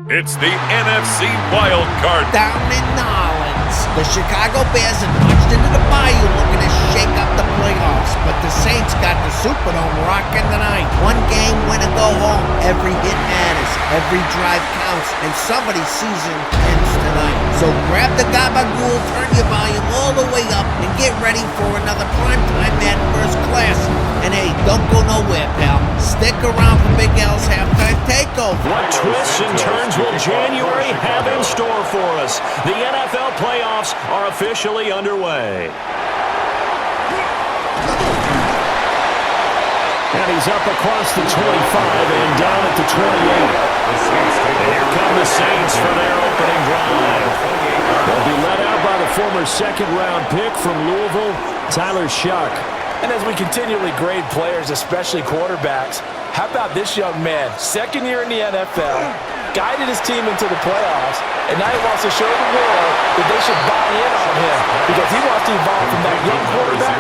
It's the NFC Wild Card. Down in Nolens, the Chicago Bears have marched into the Bayou looking to shake up the playoffs, but the Saints got the Superdome rocking tonight. One game, win and go home. Every hit matters, every drive counts, and somebody's season ends tonight. So grab the gabagool, turn your volume all the way up, and get ready for another primetime Madden First Class. And hey, don't go nowhere, pal. Stick around for Big L's halftime takeover. What twists and turns will January have in store for us? The NFL playoffs are officially underway. And he's up across the 25 and down at the 28. And here come the Saints for their opening drive. They'll be led out by the former second-round pick from Louisville, Tyler Shough. And as we continually grade players, especially quarterbacks, how about this young man, second year in the NFL, guided his team into the playoffs, and now he wants to show the world that they should buy in on him because he wants to evolve from that young quarterback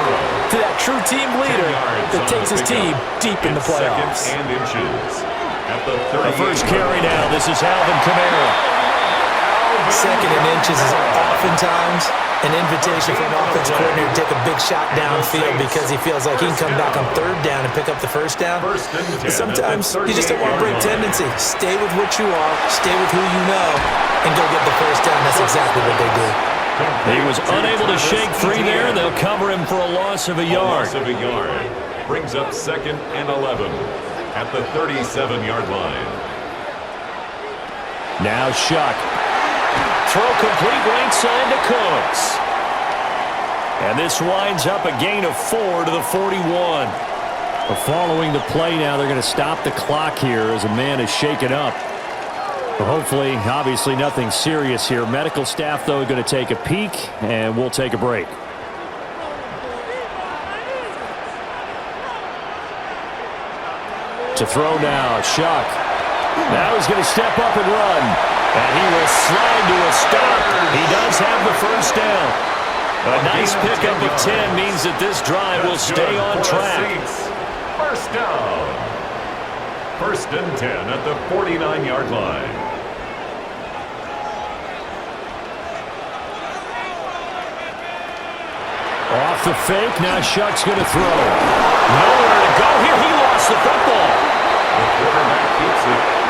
to that true team leader that takes his team deep in the playoffs. The first carry now, this is Alvin Kamara. Second and inches is oftentimes an invitation for an offense coordinator to take a big shot downfield because he feels like he can come back on third down and pick up the first down. But sometimes you just don't want to break tendency. Stay with what you are, stay with who you know, and go get the first down. That's exactly what they did. He was unable to shake free there. They'll cover him for a loss of a yard. Brings up 2nd and 11 at the 37-yard line. Now Shough. Throw complete right side to Cooks. And this winds up a gain of 4 to the 41. Following the play now, they're going to stop the clock here as a man is shaken up. But hopefully, obviously nothing serious here. Medical staff, though, going to take a peek, and we'll take a break. To throw now, Shough. Now he's going to step up and run. And he will slide to a stop. He does have the first down. A nice pickup of 10 means that this drive will stay on track. First down. 1st and 10 at the 49-yard line. Off the fake. Now Shough's going to throw. Nowhere to go here. He lost the football. The quarterback keeps it.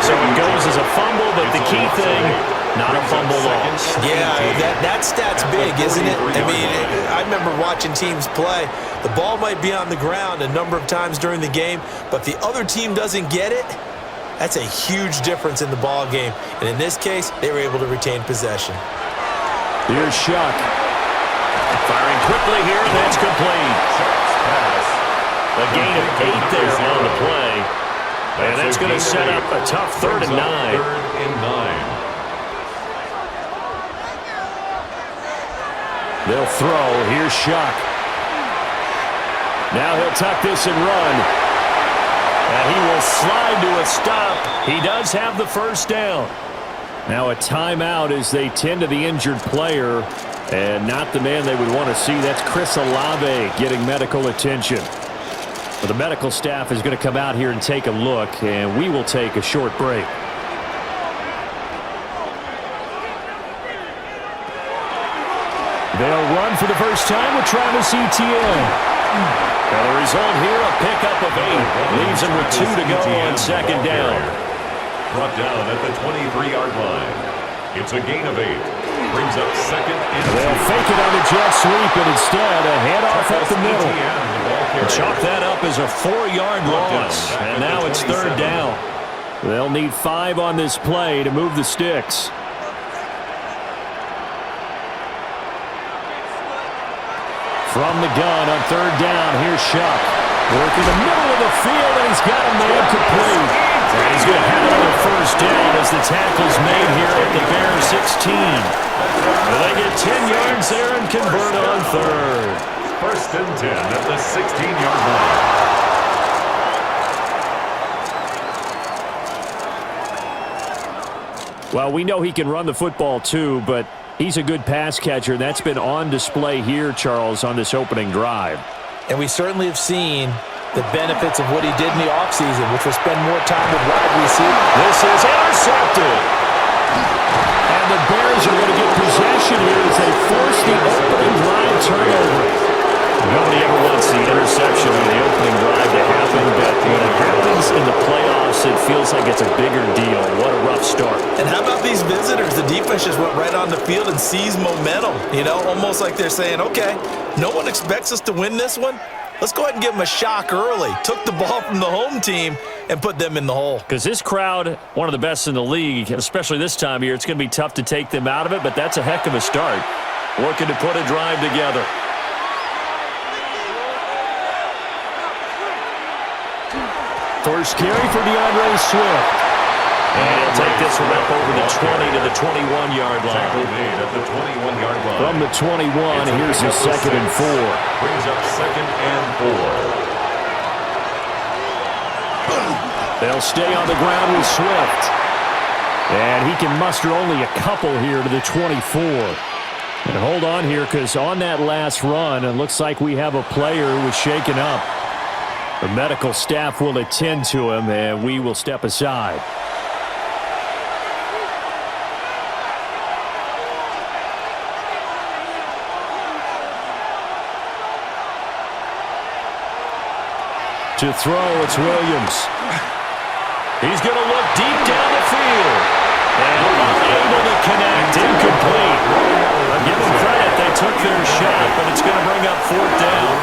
So it goes as a fumble, but the key thing, not a fumble loss. Yeah, that stat's big, isn't it? I mean, I remember watching teams play. The ball might be on the ground a number of times during the game, but the other team doesn't get it. That's a huge difference in the ball game. And in this case, they were able to retain possession. Here's Shough. Firing quickly here, and that's complete. A gain of 8 there on the play. And that's going to set up a tough 3rd and 9. 3rd and 9. They'll throw. Here's Shough. Now he'll tuck this and run. And he will slide to a stop. He does have the first down. Now a timeout as they tend to the injured player. And not the man they would want to see. That's Chris Olave getting medical attention. Well, the medical staff is going to come out here and take a look, and we will take a short break. They'll run for the first time with Travis Etienne. And the result here, a pickup of 8. Leaves him with 2 to go on 2nd down. Brought down at the 23-yard line. It's a gain of 8. Brings up 2nd and 2. They'll fake it on the jet sweep, and instead a handoff up the middle. Chalk that up as a 4-yard loss, and now it's 3rd down. They'll need 5 on this play to move the sticks. From the gun on 3rd down, here's Shough. Working the middle of the field, and he's got a man complete. And he's going to have another first down as the tackle's made here at the Bears 16. Well, they get 10 yards there and convert on 3rd. 1st and 10 at the 16-yard line. Well, we know he can run the football too, but he's a good pass catcher. That's been on display here, Charles, on this opening drive. And we certainly have seen the benefits of what he did in the offseason, which was spend more time with wide receivers. This is feels like it's a bigger deal. What a rough start. And how about these visitors? The defense just went right on the field and seized momentum. You know, almost like they're saying, okay, no one expects us to win this one. Let's go ahead and give them a shock early. Took the ball from the home team and put them in the hole. Because this crowd, one of the best in the league, especially this time of year, it's going to be tough to take them out of it, but that's a heck of a start. Working to put a drive together. First carry for DeAndre Swift. And he'll take this one up over the 20 to the 21-yard line. At the 21-yard line. From the 21, here's his 2nd and 4. Brings up 2nd and 4. They'll stay on the ground with Swift. And he can muster only a couple here to the 24. And hold on here, because on that last run, it looks like we have a player who was shaken up. The medical staff will attend to him, and we will step aside. To throw, it's Williams. He's going to look deep down the field. And unable to connect, incomplete. Give them credit, they took their shot, but it's going to bring up 4th down.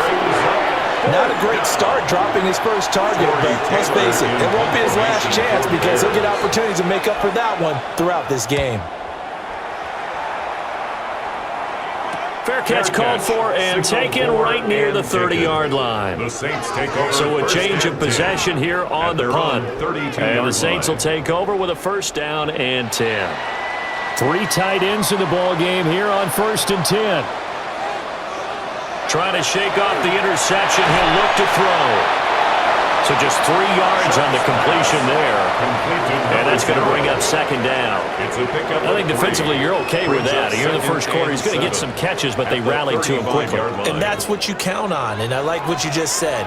Not a great start dropping his first target, but let's face it, it won't be his last chance because he'll get opportunities to make up for that one throughout this game. Fair catch called for and taken right near the 30-yard line. The Saints take over. So a change of possession here on the punt. And the Saints line. will take over with a 1st down and 10. 3 tight ends in the ball game here on 1st and 10. Trying to shake off the interception. He'll look to throw. So just 3 yards on the completion there. And that's going to bring up 2nd down. I think defensively you're okay with that. Here in the first quarter, he's going to get some catches, but they rallied to him quickly. And that's what you count on, and I like what you just said.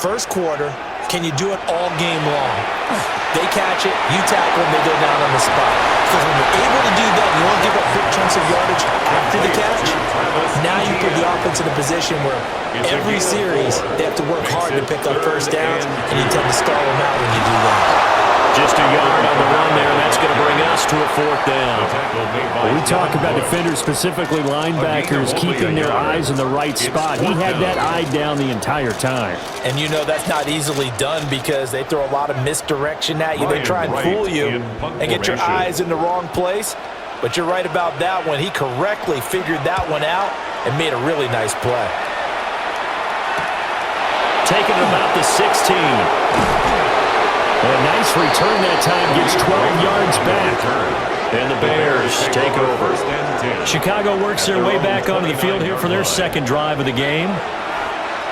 First quarter, can you do it all game long? They catch it, you tackle them, they go down on the spot. Because when you're able to do that, you won't give up big chunks of yardage after the catch. Now you put the offense in a position where every series they have to work hard to pick up 1st downs, and you tend to stall them out when you do that. Just a yard on the run there, and that's going to bring us to a 4th down. We talk about defenders, specifically linebackers, keeping their eyes in the right spot. He had that eye down the entire time. And you know that's not easily done because they throw a lot of misdirection at you. They try and fool you and get your eyes in the wrong place. But you're right about that one. He correctly figured that one out and made a really nice play. Taking it about the 16. A nice return that time, gets 12 yards back. And the Bears take over. Chicago works their way back onto the field here for their 2nd drive of the game.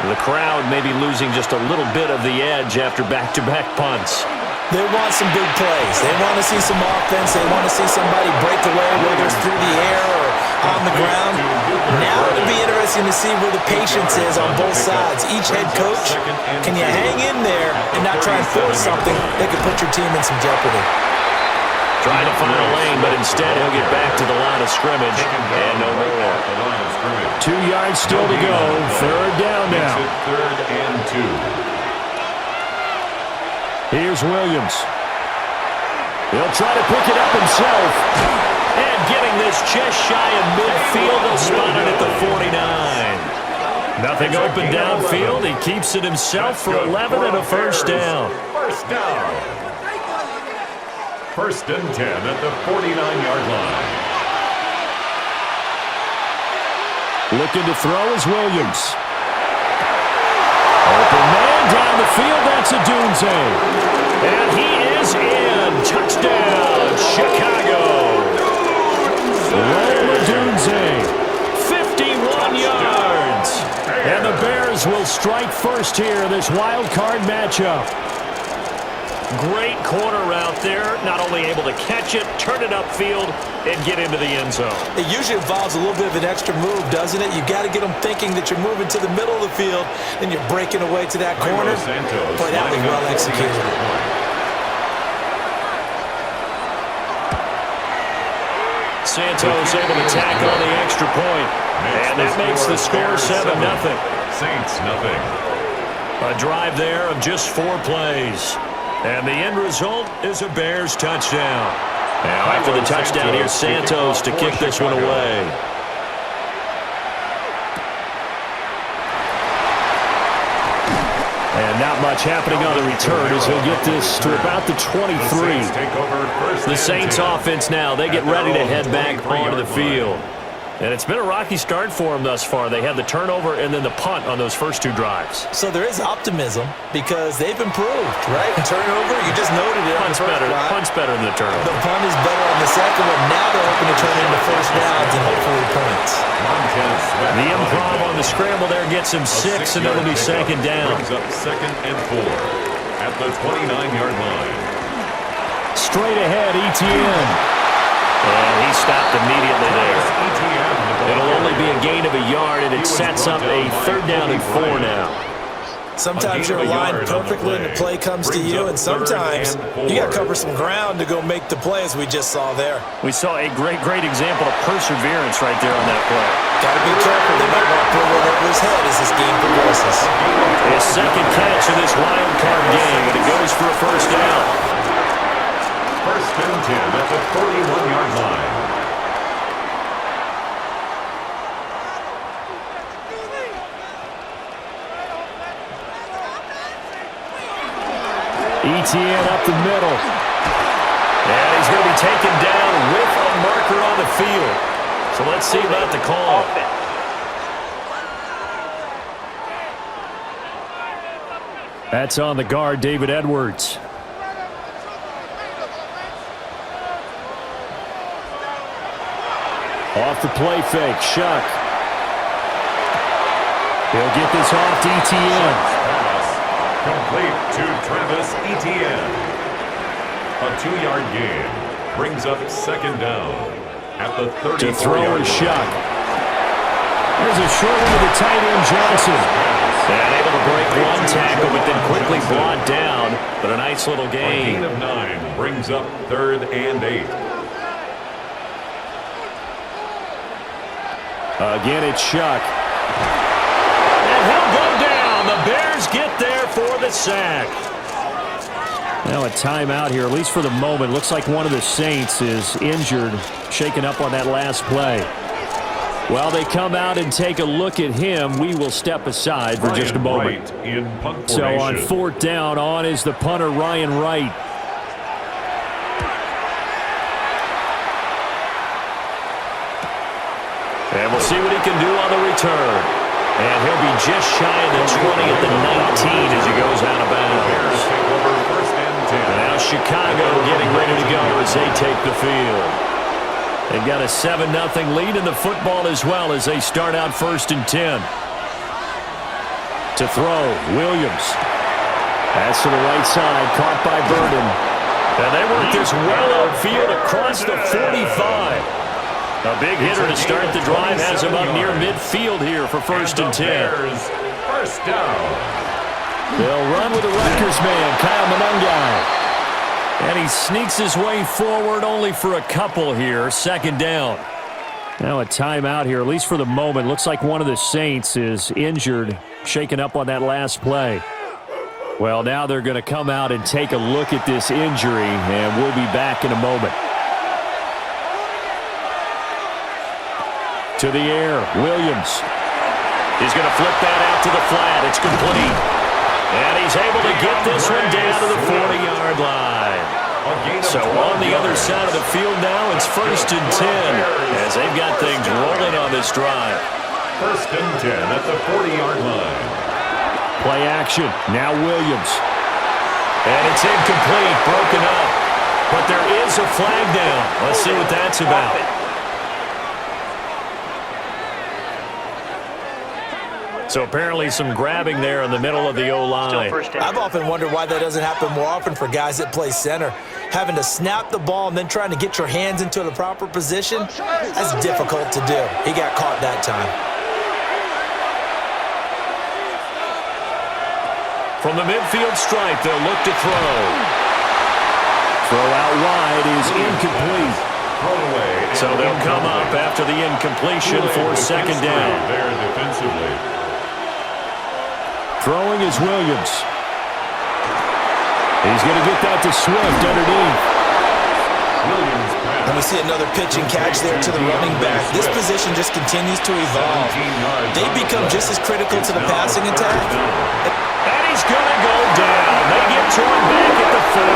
The crowd may be losing just a little bit of the edge after back-to-back punts. They want some big plays. They want to see some offense. They want to see somebody break away, whether it's through the air or on the ground. Now it'll be interesting to see where the patience is on both sides. Each head coach, can you hang in there and not try and force something that could put your team in some jeopardy? Trying to find a lane, but instead he'll get back to the line of scrimmage and no more. 2 yards still to go. 3rd down now. 3rd and 2. Here's Williams. He'll try to pick it up himself. And getting this just shy of midfield, they'll spot it at the 49. Nothing open downfield. He keeps it himself for 11 and a 1st down. 1st down. 1st and 10 at the 49-yard line. Looking to throw is Williams. Open man down the field, that's Odunze. And he is in. Touchdown, Chicago. Odunze, 51 yards. And the Bears will strike first here, this wild card matchup. Great corner route there. Not only able to catch it, turn it upfield, and get into the end zone. It usually involves a little bit of an extra move, doesn't it? You got to get them thinking that you're moving to the middle of the field, and you're breaking away to that corner. Boy, that was well executed. Santos able to tack on the extra point. And that makes the score 7-0. Saints nothing. A drive there of just 4 plays. And the end result is a Bears touchdown. Now after the touchdown, here's Santos to kick this one away. And not much happening on the return as he'll get this to about the 23. The Saints offense now, they get ready to head back onto the field. And it's been a rocky start for them thus far. They had the turnover and then the punt on those first two drives. So there is optimism because they've improved, right? Turnover, you just noted it on the first drive. Punt's better than the turnover. The punt is better on the second one. Now they're hoping to turn into first downs and hopefully points. The improv on the scramble there gets him 6, and it'll be second down. Brings up 2nd and 4 at the 29-yard line. Straight ahead, Etienne. And he stopped immediately there. It'll only be a gain of a yard, and it sets up a 3rd down and 4 now. Sometimes you're aligned perfectly and the play comes to you, and sometimes you got to cover some ground to go make the play, as we just saw there. We saw a great example of perseverance right there on that play. Got to be careful. They might want to put one over his head as this game progresses. His second catch of this wild card game, and it goes for a first down. 1st and 10 at the 41-yard line. Etienne up the middle. And he's going to be taken down with a marker on the field. So let's see about the call. That's on the guard, David Edwards. Off the play fake, Shough. He'll get this off to Etienne. Complete to Travis Etienne. A 2-yard gain brings up 2nd down at the 34-yard line. To throw is Shough. There's a short one to the tight end, Johnson. And able to break one tackle, but then quickly brought down. But a nice little gain. A gain of 9 brings up 3rd and 8. Again, it's Shough. And he'll go down. The Bears get there for the sack. Now a timeout here, at least for the moment. Looks like one of the Saints is injured, shaken up on that last play. While they come out and take a look at him, we will step aside for just a moment. So on 4th down, on is the punter, Ryan Wright. And we'll see what he can do on the return. And he'll be just shy of the 20 at the 19 as he goes out of bounds. And now Chicago getting ready to go as they take the field. They've got a 7-0 lead in the football as well as they start out 1st and 10. To throw, Williams. Pass to the right side, caught by Burden. And they work this well upfield across the 45. A big hitter to start the drive has him up near midfield here for 1st and 10. First down. They'll run with the Rutgers man, Kyle Monungai. And he sneaks his way forward only for a couple here. 2nd down. Now a timeout here, at least for the moment. Looks like one of the Saints is injured, shaken up on that last play. Well, now they're going to come out and take a look at this injury, and we'll be back in a moment. To the air, Williams. He's going to flip that out to the flat. It's complete. And he's able to get this one down to the 40-yard line. So on the other side of the field now, it's 1st and 10 as they've got things rolling on this drive. 1st and 10 at the 40-yard line. Play action. Now Williams. And it's incomplete, broken up. But there is a flag down. Let's see what that's about. So apparently some grabbing there in the middle of the O-line. I've often wondered why that doesn't happen more often for guys that play center. Having to snap the ball and then trying to get your hands into the proper position, that's difficult to do. He got caught that time. From the midfield stripe, they'll look to throw. Throw out wide is incomplete. So they'll come up after the incompletion for 2nd down. There defensively. Throwing is Williams. He's going to get that to Swift underneath. And we see another pitch and catch there to the running back. This position just continues to evolve. They become just as critical to the passing attack. And he's going to go down. They get to him back at the 40.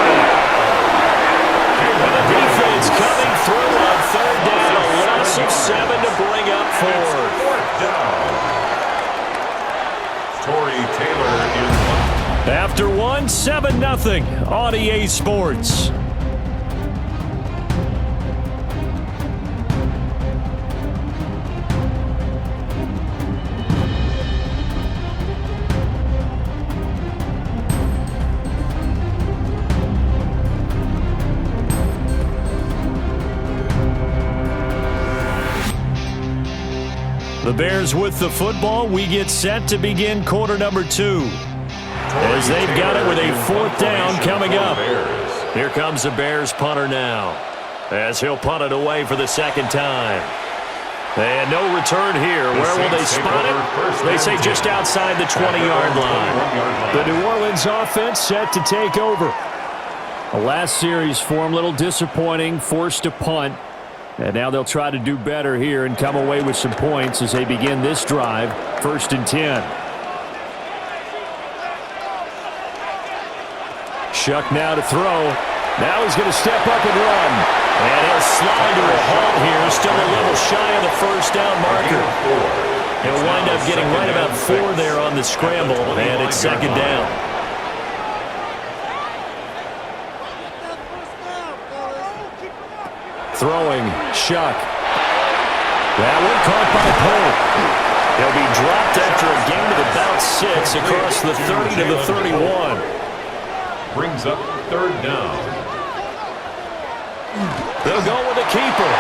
And the defense coming through on third down. A loss of 7 to bring up 4th down. Torrey Taylor in one. After 1, 7-0 on EA Sports. The Bears with the football. We get set to begin quarter number 2. As they've got it with a 4th down coming up. Here comes the Bears punter now, as he'll punt it away for the 2nd time. And no return here. Where will they spot it? They say just outside the 20-yard line. The New Orleans offense set to take over. The last series for them, a little disappointing, forced to punt. And now they'll try to do better here and come away with some points as they begin this drive, 1st and 10. Shough now to throw. Now he's going to step up and run. And he'll slide to a halt here, still a little shy of the 1st down marker. He'll wind up getting right about 4 there on the scramble, and it's 2nd down. Throwing, Shough. That one caught by Polk. He'll be dropped after a gain of about 6 across the 30 to the 31. Brings up 3rd down. They'll go with a keeper.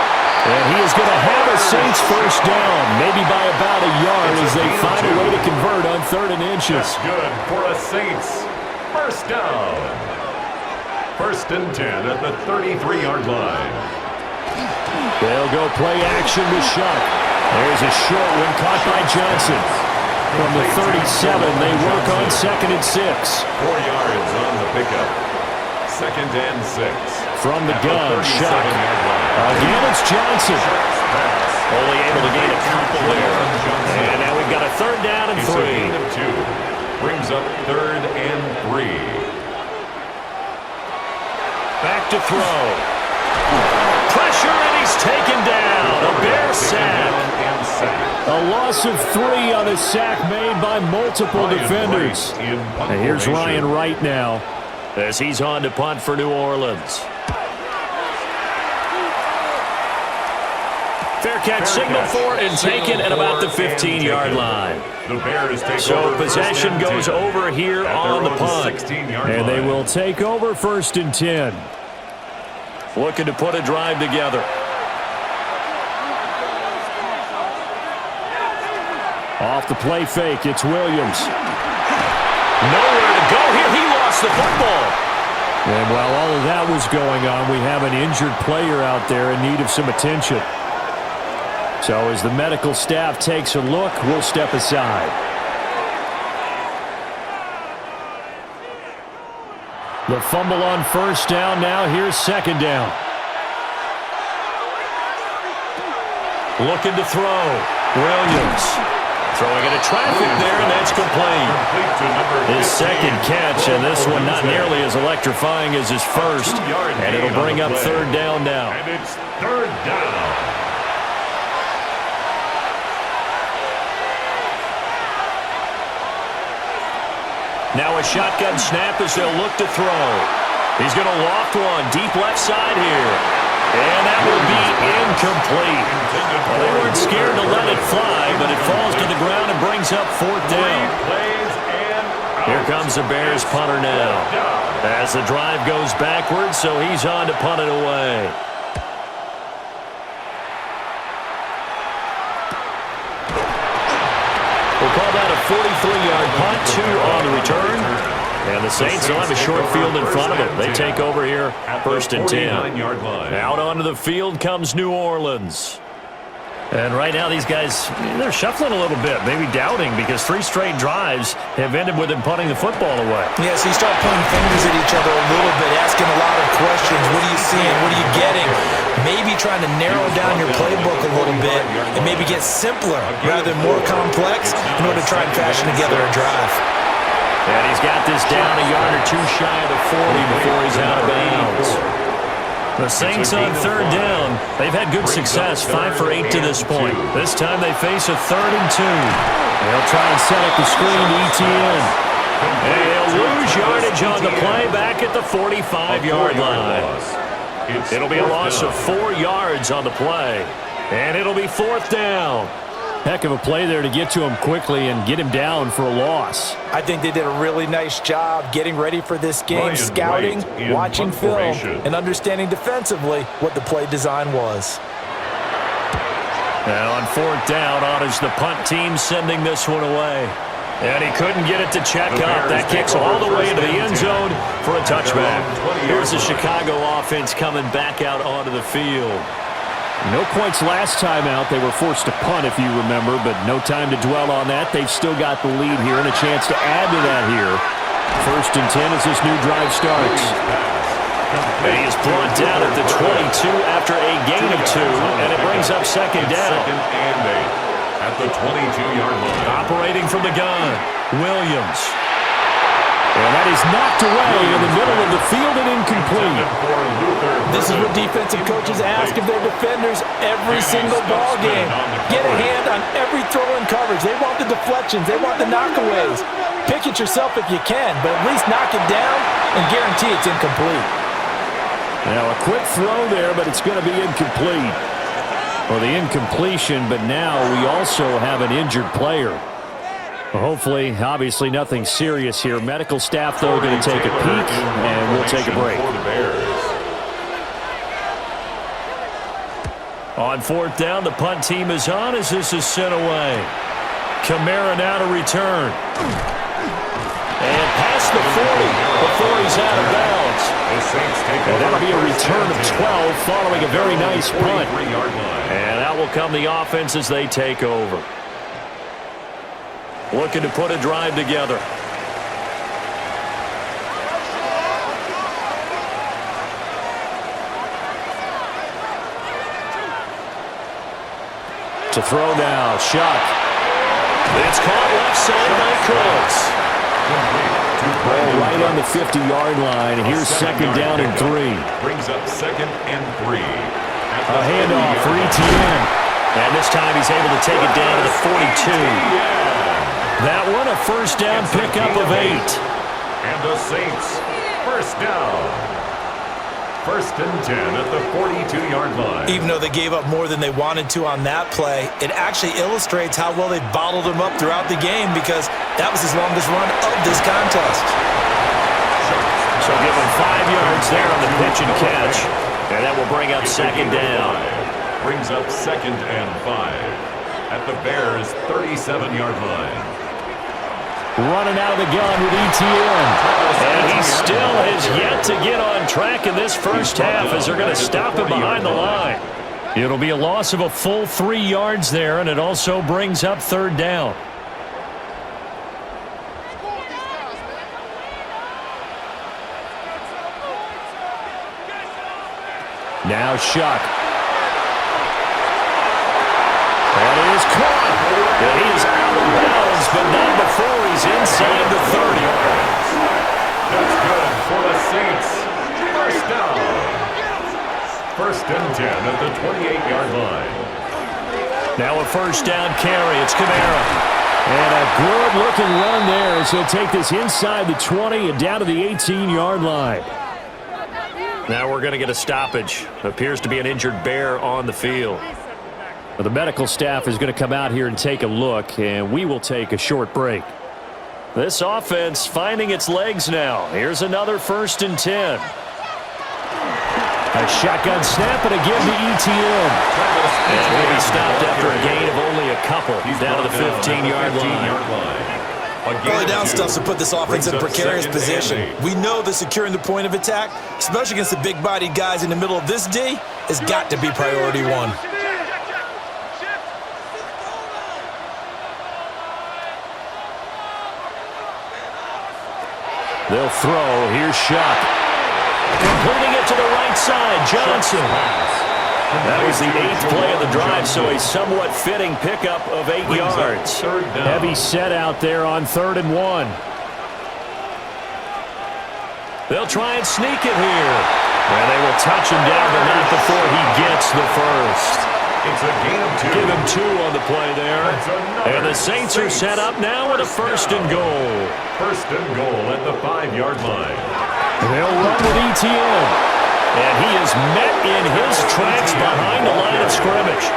And he is going to have a Saints 1st down, maybe by about a yard as they find a way to convert on 3rd and inches. That's good for a Saints 1st down. 1st and 10 at the 33-yard line. They'll go play action with Shough. There's a short one caught by Johnson. From the 37, they work on 2nd and 6. 4 yards on the pickup. 2nd and 6. From the gun, Shough. Again, it's Johnson. Only able to gain a couple there. And now we've got a 3rd down and 3. Gain of 2. Brings up 3rd and 3. Back to throw. Pressure, and he's taken down. A Bear sack. A loss of 3 on a sack made by multiple defenders. And here's Ryan Wright now as he's on to punt for New Orleans. Fair catch signaled for and taken at about the 15-yard line. So possession goes over here on the punt. And they will take over 1st and 10. Looking to put a drive together. Off the play fake, it's Williams. Nowhere to go here. He lost the football. And while all of that was going on, we have an injured player out there in need of some attention. So as the medical staff takes a look, we'll step aside. The fumble on 1st down now. Here's 2nd down. Looking to throw. Williams. Throwing into traffic there, and that's complete. His 2nd catch, and this one not nearly as electrifying as his 1st. And it'll bring up 3rd down now. And it's 3rd down. Now a shotgun snap as they'll look to throw. He's going to loft one deep left side here. And that will be incomplete. Well, they weren't scared to let it fly, but it falls to the ground and brings up 4th down. Here comes the Bears punter now. As the drive goes backwards, so he's on to punt it away. We'll call that a 43-yard punt, 2 on the return. And the Saints will have a short field in front of them. They take over here, 1st and 10. Out onto the field comes New Orleans. And right now these guys, they're shuffling a little bit, maybe doubting, because 3 straight drives have ended with them punting the football away. Yeah, so you start pointing fingers at each other a little bit, asking a lot of questions. What are you seeing? What are you getting? Maybe trying to narrow down your playbook a little bit and maybe get simpler rather than more complex in order to try and fashion together a drive. And he's got this down a yard or 2 shy of the 40 before he's out of bounds. The Saints on 3rd down. They've had good success, 5 for 8 to this point. This time they face a 3rd and 2. They'll try and set up the screen to Etienne. And he'll lose yardage on the play back at the 45-yard line. It'll be a loss of 4 yards on the play. And it'll be 4th down. Heck of a play there to get to him quickly and get him down for a loss. I think they did a really nice job getting ready for this game, scouting, watching film, and understanding defensively what the play design was. Now on 4th down, on is the punt team sending this one away. And he couldn't get it to check up. That kicks all the way into the end zone for a touchback. Here's the Chicago offense coming back out onto the field. No points last time out. They were forced to punt, if you remember, but no time to dwell on that. They've still got the lead here and a chance to add to that here. 1st and 10 as this new drive starts. And he is brought down at the 22 after a gain of 2, and it brings up 2nd down. At the 22-yard line. Operating from the gun, Williams. And that is knocked away in the middle of the field and incomplete. This is what defensive coaches ask of their defenders every single ball game. Get a hand on every throw in coverage. They want the deflections. They want the knockaways. Pick it yourself if you can, but at least knock it down and guarantee it's incomplete. Now a quick throw there, but it's going to be incomplete. Well, the incompletion, but now we also have an injured player. Hopefully, obviously nothing serious here. Medical staff, though, going to take a peek, and we'll take a break. On 4th down, the punt team is on as this is sent away. Kamara now to return. And past the 40 before he's out of bounds. And that'll be a return of 12 following a very nice punt. And that will come the offense as they take over. Looking to put a drive together. To throw now, Shough. It's caught left side by Cooks. Right on the 50-yard line. Here's 2nd down and 3. Brings up 2nd and 3. A handoff for Etienne. And this time he's able to take it down to the 42. That one, a 1st down pickup of 8. And the Saints, 1st down. 1st and 10 at the 42-yard line. Even though they gave up more than they wanted to on that play, it actually illustrates how well they bottled him up throughout the game because that was his longest run of this contest. So give him 5 yards there on the pitch and catch. And that will bring up 2nd down. Brings up 2nd and 5 at the Bears' 37-yard line. Running out of the gun with Etienne. And he still has yet to get on track in this first half as they're going to stop him behind the line. It'll be a loss of a full 3 yards there, and it also brings up 3rd down. Now Shough. And it is caught. And he is out of bounds, but not before he's inside the 30. That's good for the Saints. 1st down. 1st and 10 at the 28-yard line. Now a 1st down carry. It's Kamara. And a good-looking run there as he'll take this inside the 20 and down to the 18-yard line. Now we're going to get a stoppage. Appears to be an injured Bear on the field. Well, the medical staff is going to come out here and take a look, and we will take a short break. This offense finding its legs now. Here's another 1st and 10. A shotgun snap and again to Etienne. And he'll be stopped after a gain of only a couple down to the 15-yard line. Early down stuff to put this offense in a precarious position. We know that securing the point of attack, especially against the big-bodied guys in the middle of this D, has got to be priority 1. They'll throw. Here's Shough. Completing it to the right side. Johnson. That was the 8th play of the drive, so a somewhat fitting pickup of 8 yards. Heavy set out there on 3rd and 1. They'll try and sneak it here. And they will touch him down, but not before he gets the first. It's a gain of 2. Give him 2 on the play there. And the Saints are set up now with a 1st and goal. 1st and goal at the 5-yard line. They'll run with Etienne. And he is met in his tracks behind the line of scrimmage.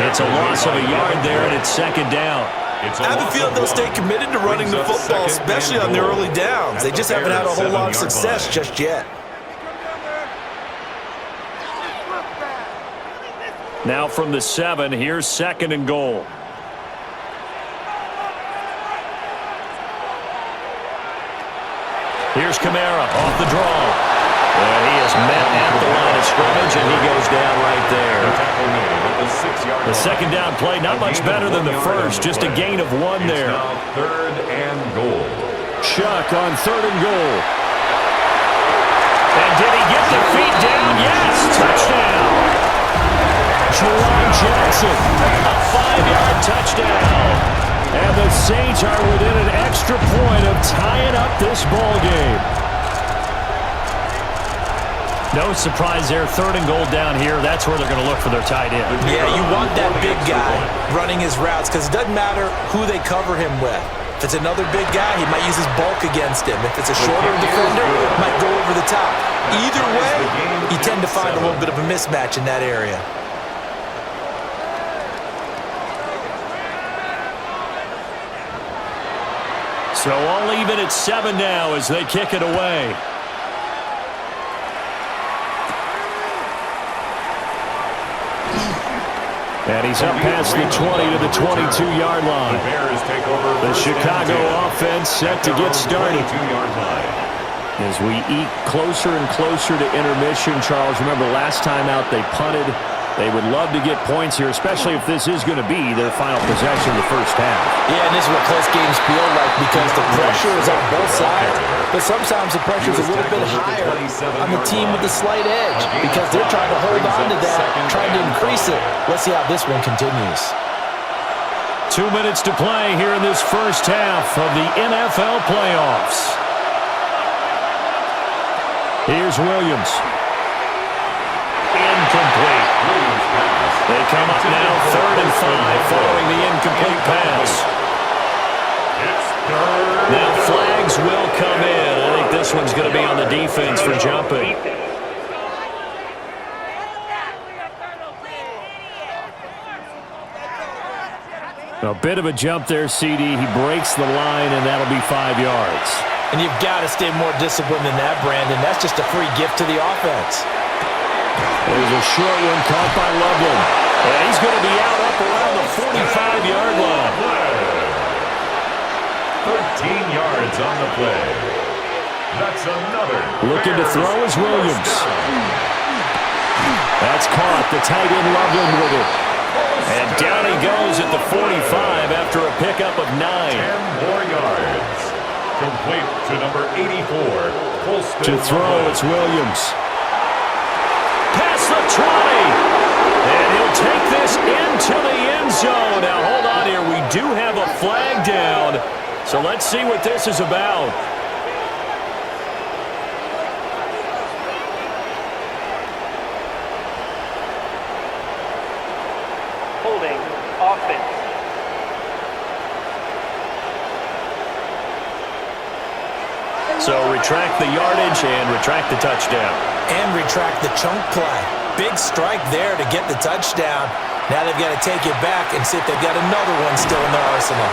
It's a loss of a yard there, and it's 2nd down. I have a feeling they'll stay committed to running the football, especially on the early downs. They just haven't had a whole lot of success just yet. Now from the 7, here's 2nd and goal. Here's Kamara off the draw. And he is met at the line of scrimmage, and he goes down right there. The 2nd down play, not much better than the first, just a gain of 1 there. 3rd and goal. Shough on 3rd and goal. And did he get the feet down? Yes, touchdown. Jordyn Jackson, a 5-yard touchdown. And the Saints are within an extra point of tying up this ball game. No surprise there, 3rd and goal down here. That's where they're going to look for their tight end. Yeah, you want that big guy running his routes because it doesn't matter who they cover him with. If it's another big guy, he might use his bulk against him. If it's a shorter defender, he might go over the top. Either way, you tend to find a little bit of a mismatch in that area. So all even at 7 now as they kick it away. And he's up past the 20 to the 22-yard line. The Chicago offense set to get started. As we eat closer and closer to intermission, Charles, remember last time out they punted. They would love to get points here, especially if this is going to be their final possession of the first half. Yeah, and this is what close games feel like because the pressure is on both sides, but sometimes the pressure is a little bit higher on the team with the slight edge because they're trying to hold on to that, trying to increase it. Let's see how this one continues. 2 minutes to play here in this first half of the NFL playoffs. Here's Williams. Incomplete. They come up now 3rd and 5 following the incomplete pass. Now flags will come in. I think this one's going to be on the defense for jumping. A bit of a jump there, CD. He breaks the line, and that'll be 5 yards. And you've got to stay more disciplined than that, Brandon. That's just a free gift to the offense. There's a short one caught by Loveland. And he's going to be out up around the 45-yard line. 13 yards on the play. That's another. Looking to throw is Williams. That's caught. The tight end Loveland with it. And down he goes at the 45 after a pickup of 9. 10 more yards. Complete to number 84. To throw, it's Williams. Past the 20. And he'll take this into the end zone. Now, hold on here. We do have a flag down. So let's see what this is about. Holding offense. So retract the yardage and retract the touchdown. And retract the chunk play. Big strike there to get the touchdown. Now they've got to take it back and see if they've got another one still in their arsenal.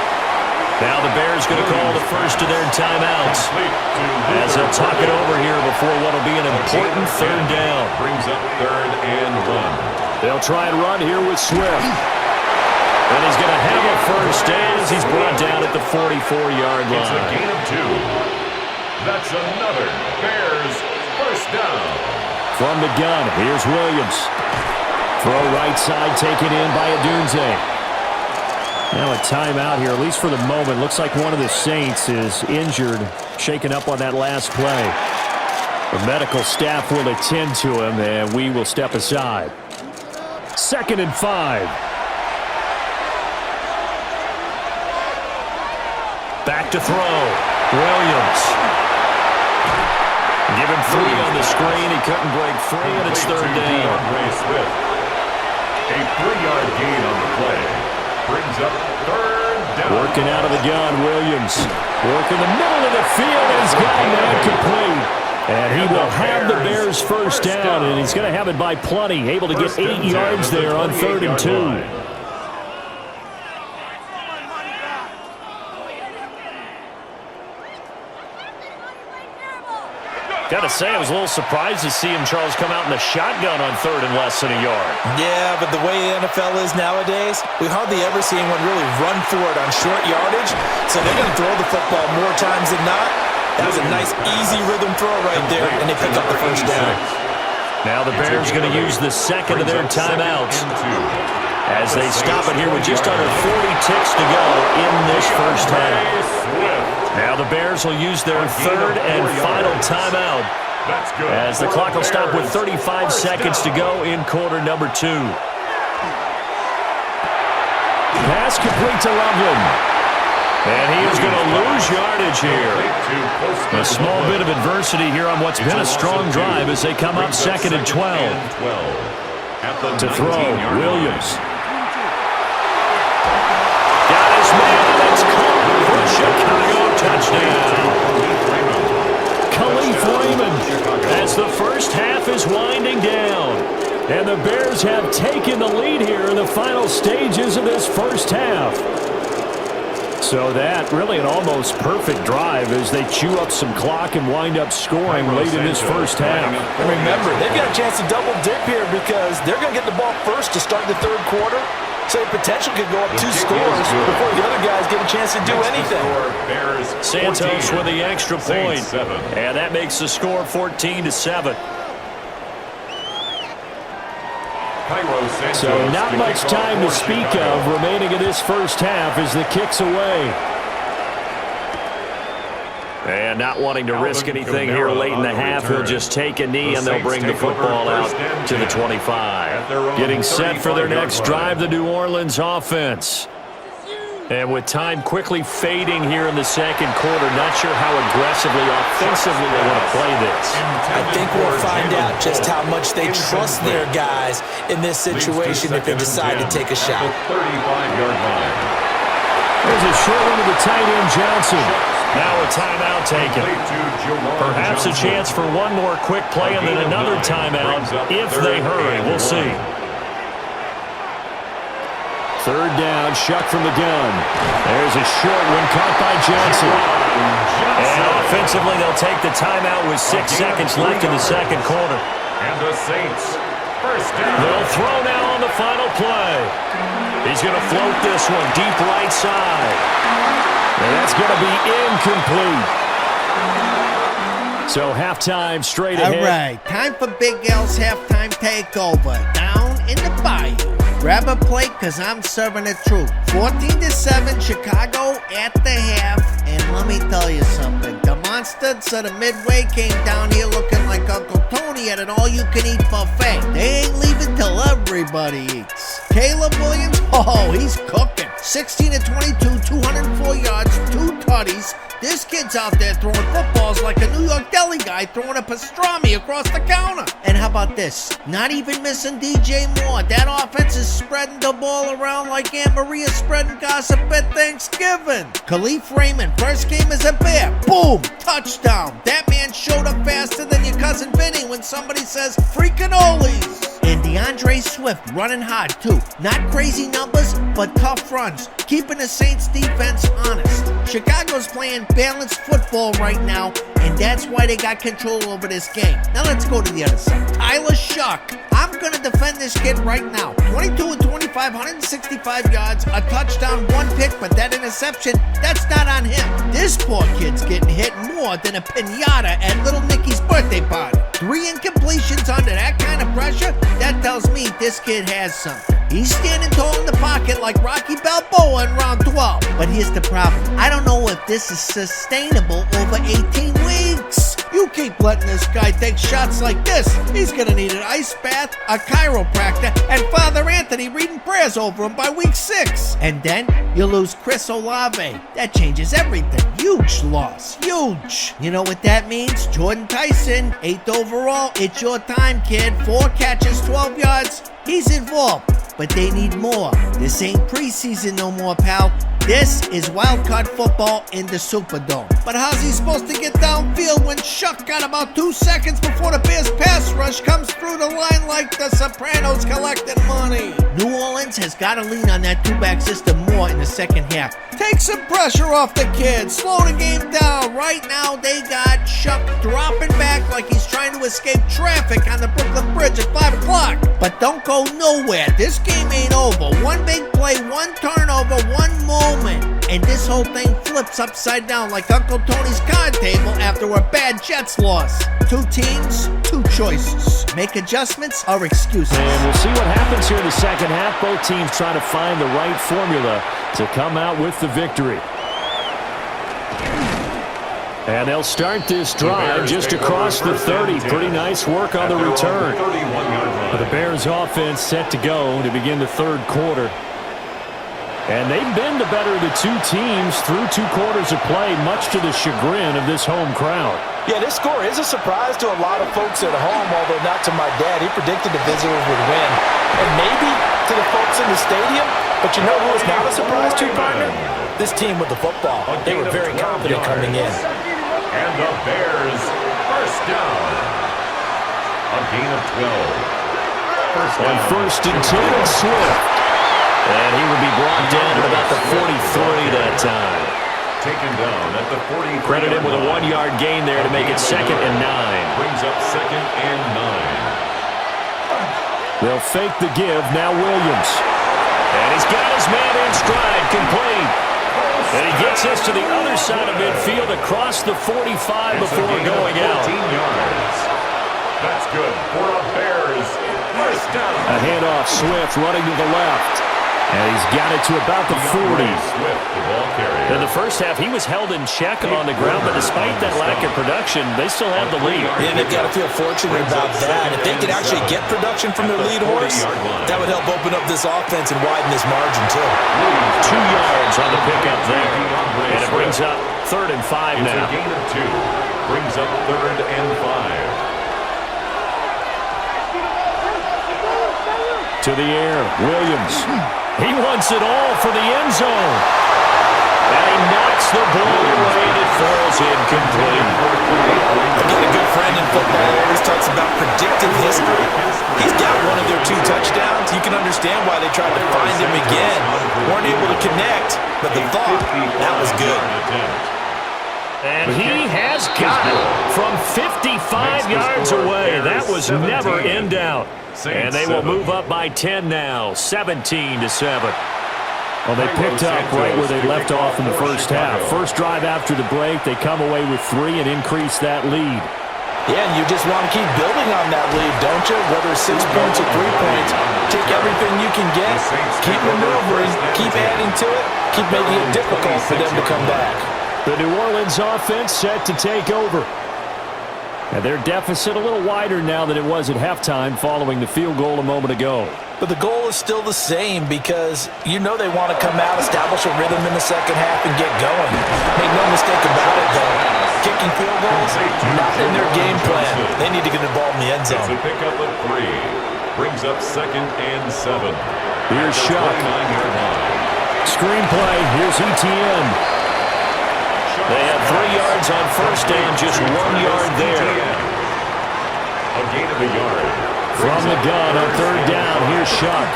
Now the Bears going to call the first of their timeouts as they'll talk it over here before what will be an important 3rd down. Brings up 3rd and 1. They'll try and run here with Swift. And he's going to have a first down as he's brought down at the 44-yard line. It's a gain of 2. That's another Bears first down. From the gun, here's Williams. Throw right side taken in by Adunze. Now a timeout here, at least for the moment. Looks like one of the Saints is injured, shaken up on that last play. The medical staff will attend to him, and we will step aside. 2nd and 5. Back to throw. Williams. Give him 3 on the screen. He couldn't break free, and it's 3rd down. A 3-yard gain on the play. Brings up 3rd down. Working out of the gun, Williams. Working the middle of the field, and he's got that complete. And he will have the Bears first down, and he's going to have it by plenty. Able to get 8 yards there on 3rd and 2. Gotta say, I was a little surprised to see him, Charles, come out in the shotgun on 3rd and less than a yard. Yeah, but the way the NFL is nowadays, we hardly ever see anyone really run for it on short yardage. So they're going to throw the football more times than not. That was a nice, easy rhythm throw right there, and they pick up the first down. Now the Bears going to use the second of their timeouts as they stop it here with just under 40 ticks to go in this first half. Now the Bears will use their 3rd and final timeout as the clock will stop with 35 seconds to go in quarter number 2. Pass complete to Loveland. And he is going to lose yardage here. A small bit of adversity here on what's been a strong drive as they come up 2nd and 12. To throw, Williams. Got his man. It's caught for a Chicago touchdown. Khalif Raymond as the first half is winding down. And the Bears have taken the lead here in the final stages of this first half. So that really an almost perfect drive as they chew up some clock and wind up scoring late in this first half. And remember, they've got a chance to double dip here because they're going to get the ball first to start the 3rd quarter. So the potential could go up 2 scores before the other guys get a chance to do anything. Santos with the extra point. And that makes the score 14-7. So not much time to speak of remaining in this first half as the kick's away. And not wanting to risk anything here late in the half, he'll just take a knee and they'll bring the football out to the 25. Getting set for their next drive, the New Orleans offense. And with time quickly fading here in the 2nd quarter, not sure how aggressively, offensively they want to play this. I think we'll find out just how much they trust their guys in this situation if they decide to take a shot. There's a short one to the tight end, Johnson. Now a timeout taken. Perhaps a chance for one more quick play and then another timeout if they hurry. We'll see. 3rd down, Shough from the gun. There's a short one caught by Johnson. And offensively, they'll take the timeout with 6 seconds left in the 2nd quarter. And the Saints, first down. They'll throw now on the final play. He's going to float this one deep right side. And that's going to be incomplete. So halftime straight ahead. All right, time for Big L's halftime takeover. Down in the Bayou. Grab a plate, because I'm serving the truth. 14-7, Chicago at the half. And let me tell you something. The monsters of the Midway came down here looking like Uncle Tony at an all-you-can-eat buffet. They ain't leaving till everybody eats. Caleb Williams, oh, he's cooking. 16-22, 204 yards, 2 tutties. This kid's out there throwing footballs like a New York deli guy throwing a pastrami across the counter. And how about this? Not even missing DJ Moore. That offense is spreading the ball around like Aunt Maria spreading gossip at Thanksgiving. Khalif Raymond, first game as a Bear. Boom! Touchdown. That man showed up faster than your cousin Vinny when somebody says freaking Olies. And DeAndre Swift running hard too. Not crazy numbers, but tough runs. Keeping the Saints defense honest. Chicago's playing balanced football right now, and that's why they got control over this game. Now let's go to the other side. Tyler Shough. I'm going to defend this kid right now. 22-25, 165 yards, a touchdown, 1 pick, but that interception, that's not on him. This poor kid's getting hit more than a piñata at Little Nicky's birthday party. 3 incompletions under that kind of pressure, that tells me this kid has something. He's standing tall in the pocket like Rocky Balboa in round 12. But here's the problem. I don't know if this is sustainable over 18 weeks. You keep letting this guy take shots like this, he's gonna need an ice bath, a chiropractor, and Father Anthony reading prayers over him by week 6. And then you lose Chris Olave. That changes everything. Huge loss. Huge. You know what that means? Jordyn Tyson, 8th overall. It's your time, kid. 4 catches, 12 yards. He's involved, but they need more. This ain't preseason no more, pal. This is wild card football in the Superdome. But how's he supposed to get downfield when Shough got about 2 seconds before the Bears pass rush comes through the line like the Sopranos collecting money? New Orleans has got to lean on that 2-back system more in the second half. Take some pressure off the kids. Slow the game down. Right now they got Shough dropping back like he's trying to escape traffic on the Brooklyn Bridge at 5 o'clock. But don't go nowhere. This game ain't over. One big play, one turnover, one moment. And this whole thing flips upside down like Uncle Tony's card table after a bad Jets loss. 2 teams, 2 choices. Make adjustments or excuses. And we'll see what happens here in the second half. Both teams trying to find the right formula to come out with the victory. And they'll start this drive just across the 30. Pretty nice work on the return. The Bears offense set to go to begin the third quarter. And they've been the better of the 2 teams through 2 quarters of play, much to the chagrin of this home crowd. Yeah, this score is a surprise to a lot of folks at home, although not to my dad. He predicted the visitors would win. And maybe to the folks in the stadium, but you know who is not a surprise to, partner? This team with the football. They were very confident coming in. And the Bears first down. A gain of 12. First down. On 1st and 10, it's Swift. And he will be brought down at about the 43 that time. Taken down at the 43. Credit him with a 1-yard gain there to make it 2nd and 9. Brings up 2nd and 9. They'll fake the give. Now Williams. And he's got his man in stride, complete. And he gets us to the other side of midfield across the 45 before going out. 14 yards. That's good for a Bears first down. A handoff, Swift running to the left. And he's got it to about the 40. In the first half, he was held in check on the ground, but despite that lack of production, they still have the lead. Yeah, they've got to feel fortunate about that. If they could actually get production from their lead horse, that would help open up this offense and widen this margin, too. 2 yards on the pickup there. And it brings up 3rd and 5 now. It's a gain of 2. Brings up 3rd and 5. To the air, Williams. He wants it all for the end zone. And he knocks the ball away and it falls incomplete. Again, a good friend in football always talks about predictive history. He's got one of their 2 touchdowns. You can understand why they tried to find him again. Weren't able to connect, but they thought that was good. And he has got it from 55 yards away. That was never in doubt. And they will move up by 10 now, 17-7. Well, they picked up right where they left off in the first half. First drive after the break, they come away with 3 and increase that lead. Yeah, and you just want to keep building on that lead, don't you? Whether it's 6 points or 3 points, take everything you can get, keep maneuvering, keep adding to it, keep making it difficult for them to come back. The New Orleans offense set to take over. And their deficit a little wider now than it was at halftime following the field goal a moment ago. But the goal is still the same because you know they want to come out, establish a rhythm in the second half, and get going. Make no mistake about it, though. Kicking field goals, not in their game plan. They need to get the ball in the end zone. It's a pickup of 3. Brings up 2nd and 7. Here's Shough. Screenplay. Here's Etienne. They have 3 yards on first down, just 1 yard there. A gain of a yard. From the gun on 3rd down, here's Shough.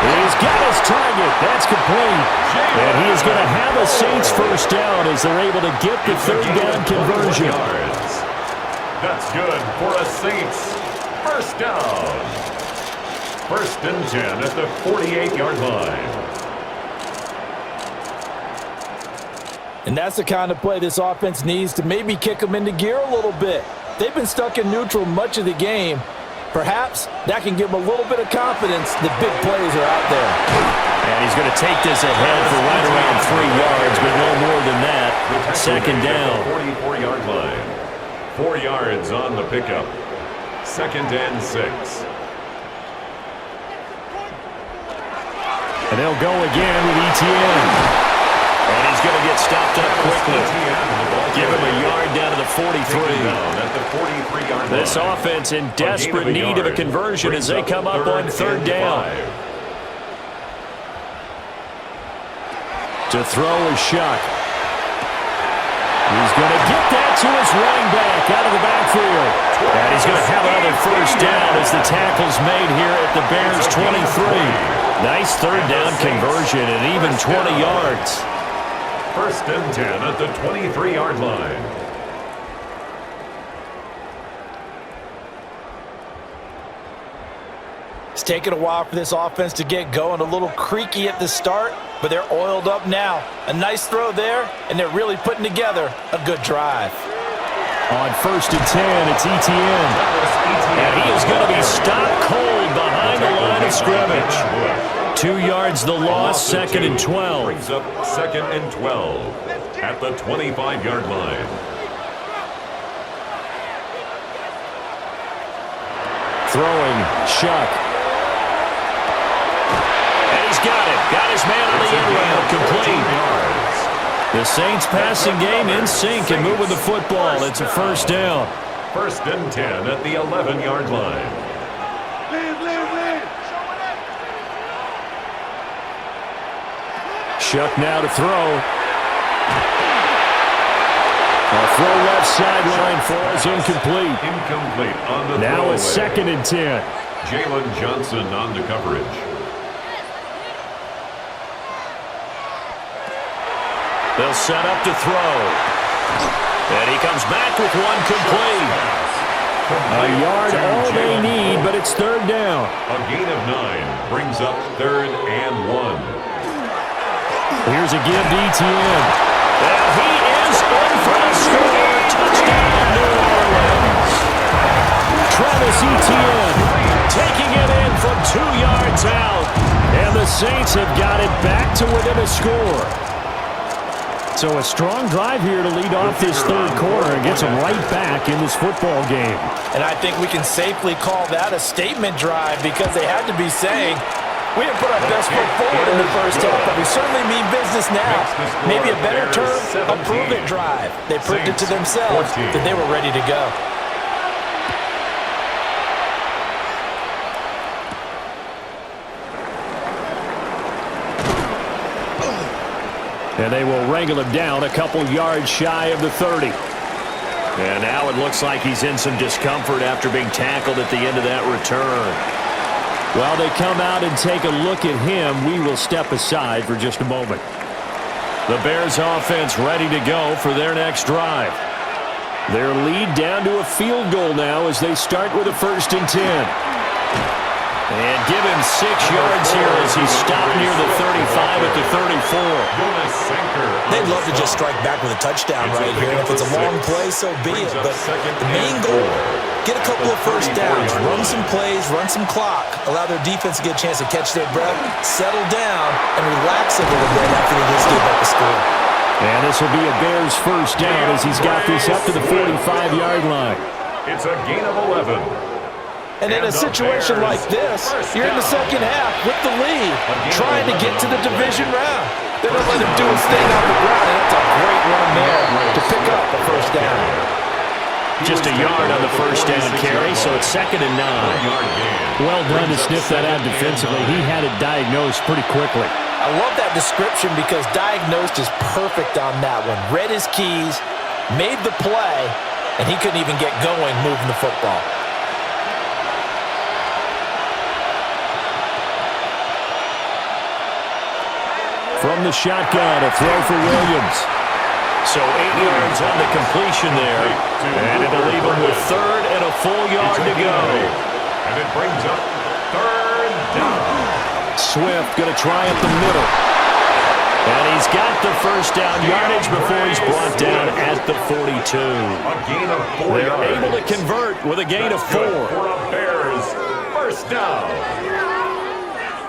He's got his target. That's complete. And he is going to have a Saints first down as they're able to get the 3rd down conversion. That's good for a Saints first down. 1st and 10 at the 48-yard line. And that's the kind of play this offense needs to maybe kick them into gear a little bit. They've been stuck in neutral much of the game. Perhaps that can give him a little bit of confidence that big plays are out there. And he's going to take this ahead for right around 3 yards, but no more than that. Second down. 44-yard line. 4 yards on the pickup. 2nd and 6. And they'll go again with Etienne. And he's going to get stopped up quickly. Give him a yard down to the 43. This offense in desperate need of a conversion as they come up on 3rd down. To throw is Shough. He's going to get that to his running back out of the backfield. And he's going to have another 1st down as the tackle's made here at the Bears' 23. Nice 3rd down conversion and even 20 yards. 1st and 10 at the 23-yard line. It's taken a while for this offense to get going. A little creaky at the start, but they're oiled up now. A nice throw there, and they're really putting together a good drive. On 1st and 10, it's Etienne. And he is going to be stopped cold behind the line of scrimmage. 2 yards the loss, 2nd and 12. Brings up 2nd and 12 at the 25-yard line. Throwing, Shough. And he's got it. Got his man on the end round, complete. The Saints passing game in sync and moving the football. It's a 1st down. 1st and 10 at the 11-yard line. Shough now to throw. A throw left sideline falls incomplete. Incomplete on the now throwaway. a 2nd and 10. Jalen Johnson on the coverage. They'll set up to throw. And he comes back with one complete. A yard all they need, but it's 3rd down. A gain of 9 brings up 3rd and 1. Here's a give to Etienne. And he is in for the score. Touchdown, New Orleans. Travis Etienne taking it in from 2 yards out. And the Saints have got it back to within a score. So a strong drive here to lead off this 3rd quarter and gets them right back in this football game. And I think we can safely call that a statement drive because they had to be saying, we didn't put our best foot forward in the 1st half, but we certainly mean business now. Maybe a better term, a prove-it drive. They proved it to themselves that they were ready to go. And they will wrangle him down a couple yards shy of the 30. And now it looks like he's in some discomfort after being tackled at the end of that return. While they come out and take a look at him, we will step aside for just a moment. The Bears offense ready to go for their next drive. Their lead down to a field goal now as they start with a 1st and 10. And give him 6 yards here as he's stopped near the 35 at the 34. They'd love to just strike back with a touchdown right here. And if it's a long play, so be it. But the main goal, get a couple of 1st downs, run some plays, run some clock, allow their defense to get a chance to catch their breath, settle down, and relax a little bit after they just give up the score. And this will be a Bears 1st down as he's got this up to the 45-yard line. It's a gain of 11. And in a situation like this, you're in the 2nd half with the lead, trying to get to the division round. They're going to let him do his thing on the ground, and that's a great run there to pick up the 1st down. Just a yard on the 1st down carry, so it's 2nd and 9. Well done to sniff that out defensively. He had it diagnosed pretty quickly. I love that description because diagnosed is perfect on that one. Read his keys, made the play, and he couldn't even get going moving the football. From the shotgun, a throw for Williams. So 8 yards on the completion there. And it'll leave him with 3rd and a full yard to go. And it brings up 3rd down. Swift going to try up the middle. And he's got the 1st down yardage before he's brought down at the 42. A gain of 4 They're yards. able to convert with a gain of 4. For a Bears first down.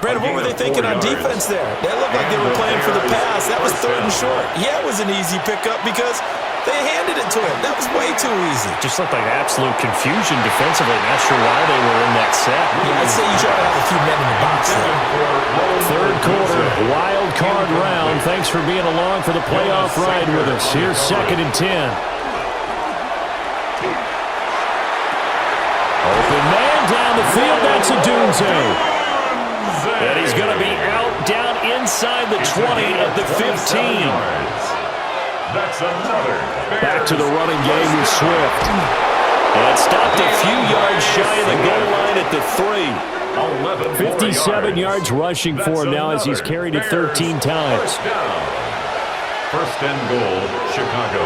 Brandon, what were they thinking on defense there? They looked like they were playing for the pass. That was third and short. Yeah, it was an easy pickup because they handed it to him. That was way too easy. Just looked like absolute confusion defensively. Not sure why they were in that set. Yeah, I'd say you try to have a few men in the box there. Third quarter, wild card round. Thanks for being along for the playoff ride with us. Here's 2nd and 10. Open man down the field. That's a Dunze. And he's going to be out down inside the 20 of the 15. That's another. Back to the running game with Swift. And stopped a few yards shy of the goal line at the 3. 57 yards rushing for him now as he's carried it 13 times. First and goal, Chicago.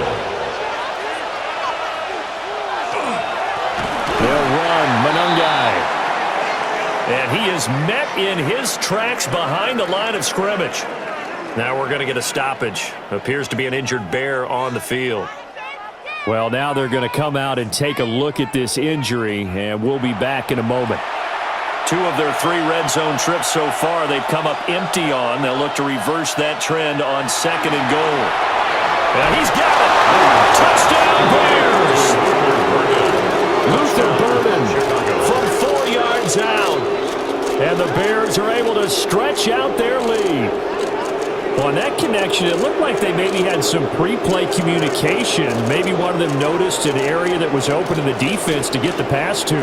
They'll run Monangai. And he is met in his tracks behind the line of scrimmage. Now we're going to get a stoppage. Appears to be an injured Bear on the field. Well, now they're going to come out and take a look at this injury, and we'll be back in a moment. 2 of their 3 red zone trips so far they've come up empty on. They'll look to reverse that trend on 2nd and goal. And he's got it. Touchdown, Bears! Luther Burden from 4 yards out. And the Bears are able to stretch out their lead. Well, on that connection, it looked like they maybe had some pre-play communication. Maybe one of them noticed an area that was open in the defense to get the pass to.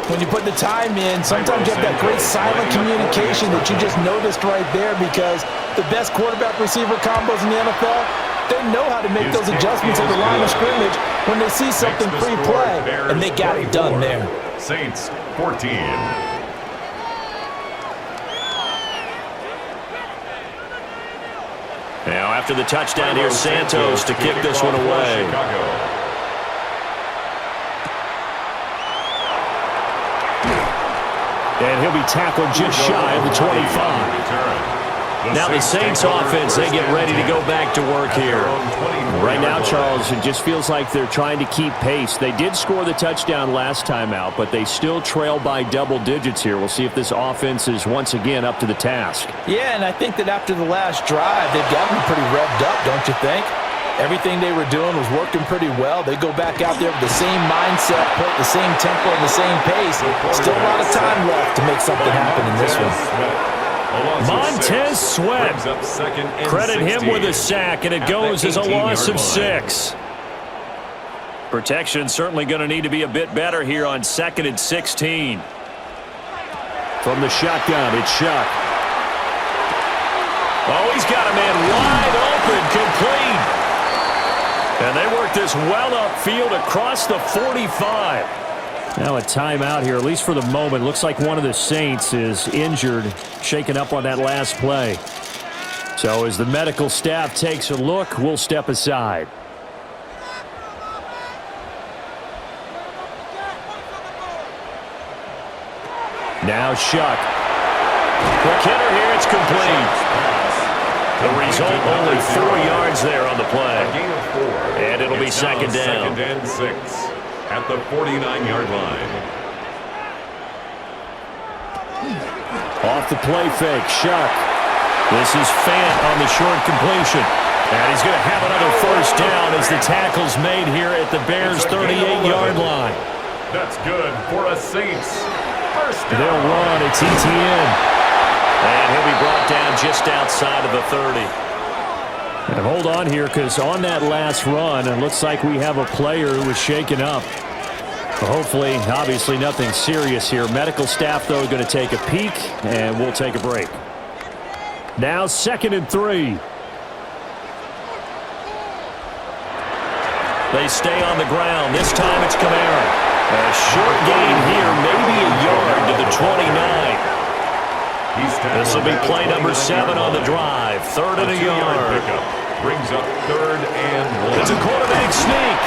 When you put the time in, sometimes you have that great silent communication that you just noticed right there because the best quarterback-receiver combos in the NFL, they know how to make those adjustments at the line of scrimmage when they see something pre-play, and they got it done there. Saints 14. Now, after the touchdown, here's Santos to kick this one away. And he'll be tackled just shy of the 25. Now the Saints offense, they get ready to go back to work here. Right now, Charles, it just feels like they're trying to keep pace. They did score the touchdown last time out, but they still trail by double digits here. We'll see if this offense is once again up to the task. Yeah, and I think that after the last drive, they've got them pretty revved up, don't you think? Everything they were doing was working pretty well. They go back out there with the same mindset, put the same tempo and the same pace. Still a lot of time left to make something happen in this one. Montez Sweat. Credit him with a sack, and it goes as a loss of 6. Protection certainly going to need to be a bit better here on 2nd and 16. From the shotgun, it's Shough. Oh, he's got a man wide open, complete. And they work this well upfield across the 45. Now a timeout here, at least for the moment. Looks like one of the Saints is injured, shaken up on that last play. So as the medical staff takes a look, we'll step aside. Now Shough. Quick hitter here, it's complete. The result, only 4 yards there on the play. And it'll be 2nd down. 2nd and 6 at the 49-yard line. Off the play fake, Shough. This is Fant on the short completion. And he's going to have another first down as the tackle's made here at the Bears' 38-yard line. That's good for a Saints. First down. They'll run, it's Etienne. And he'll be brought down just outside of the 30. And hold on here, because on that last run, it looks like we have a player who was shaken up. Hopefully, obviously nothing serious here. Medical staff, though, going to take a peek, and we'll take a break. Now 2nd and 3. They stay on the ground. This time it's Kamara. A short gain here, maybe a yard to the 29. This will be play number 7 on the drive. 3rd and a yard. Brings up 3rd and 1. It's a quarterback sneak.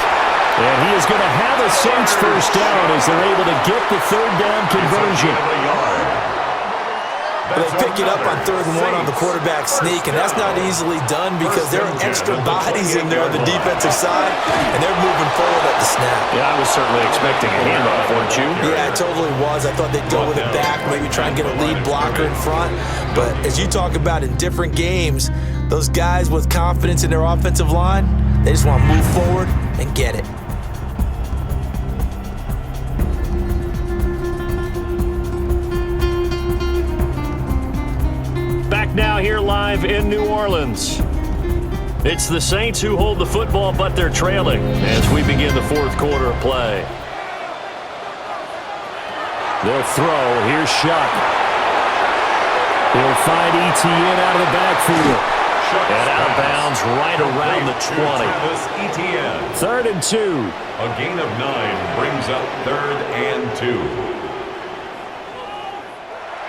And he is going to have a Saints first down as they're able to get the 3rd down conversion. They pick break it up on 3rd and 1 on the quarterback sneak, and that's not easily done because there are extra bodies in there on the defensive side, and they're moving forward at the snap. Yeah, I was certainly expecting a handoff, weren't you? Yeah, I totally was. I thought they'd go with it back, maybe try and get a lead blocker in front. But as you talk about in different games, those guys with confidence in their offensive line, they just want to move forward and get it. Back now here live in New Orleans. It's the Saints who hold the football, but they're trailing as we begin the 4th quarter of play. They'll throw. Here's Shough. He'll find Etienne out of the backfield. And out of bounds right around the 20. 3rd and 2. A gain of 9 brings up 3rd and 2.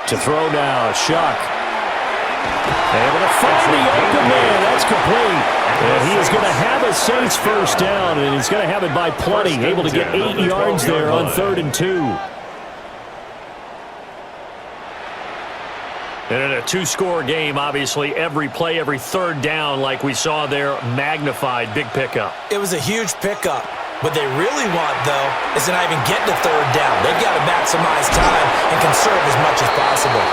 To throw now, Shough. Able to find the open man. That's complete. And he is going to have a Saints first down, and he's going to have it by plenty. Able to get 8 yards there on 3rd and 2. And in a 2-score game, obviously, every play, every 3rd down, like we saw there, magnified. Big pickup. It was a huge pickup. What they really want, though, is to not even get to 3rd down. They've got to maximize time and conserve as much as possible.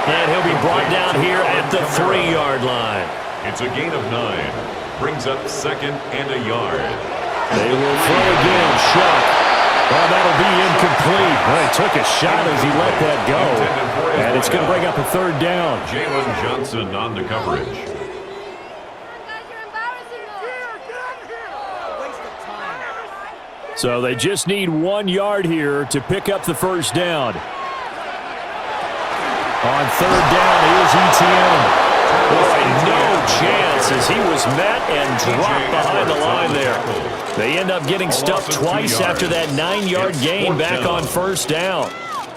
And he'll be brought down here at the 3-yard line. It's a gain of 9. Brings up 2nd and a yard. They will throw again. Shough. Well, that'll be incomplete. Well, he took a shot as he let that go. And it's going to bring up a 3rd down. Jalen Johnson on the coverage. So they just need 1 yard here to pick up the first down. On 3rd down, here's Etienne. Boy, no chance as he was met and dropped behind the line there. They end up getting stuffed twice after that 9-yard gain back on 1st down.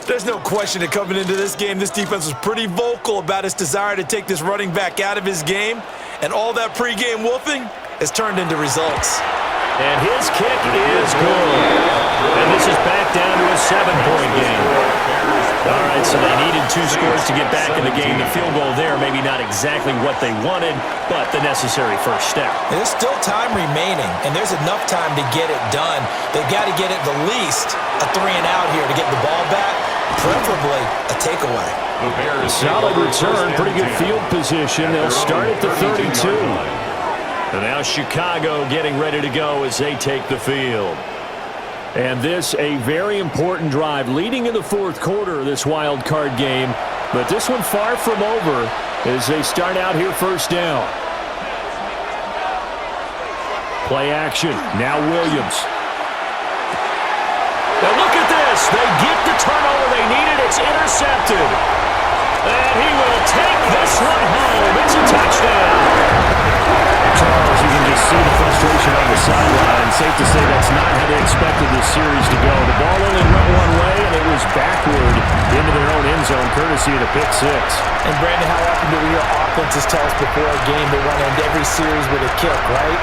There's no question that coming into this game, this defense was pretty vocal about its desire to take this running back out of his game, and all that pregame wolfing has turned into results. And his kick is good. And this is back down to a 7-point game. All right, so they needed 2 scores to get back in the game. The field goal there, maybe not exactly what they wanted, but the necessary first step. And there's still time remaining, and there's enough time to get it done. They've got to get at the least a 3-and-out here to get the ball back, preferably a takeaway. Solid return, pretty good field position. They'll start at the 32. And now Chicago getting ready to go as they take the field. And this a very important drive leading in the 4th quarter of this wild card game. But this one far from over as they start out here first down. Play action. Now Williams. Now look at this. They get the turnover they needed. It's intercepted. And he will take this one home. It's a touchdown. Charles, you can just see the frustration on the sideline. Safe to say that's not how they expected this series to go. The ball only went one way, and it was backward into their own end zone, courtesy of the pick 6. And, Brandon, how often do we hear offenses tell us before a game they want to end every series with a kick, right?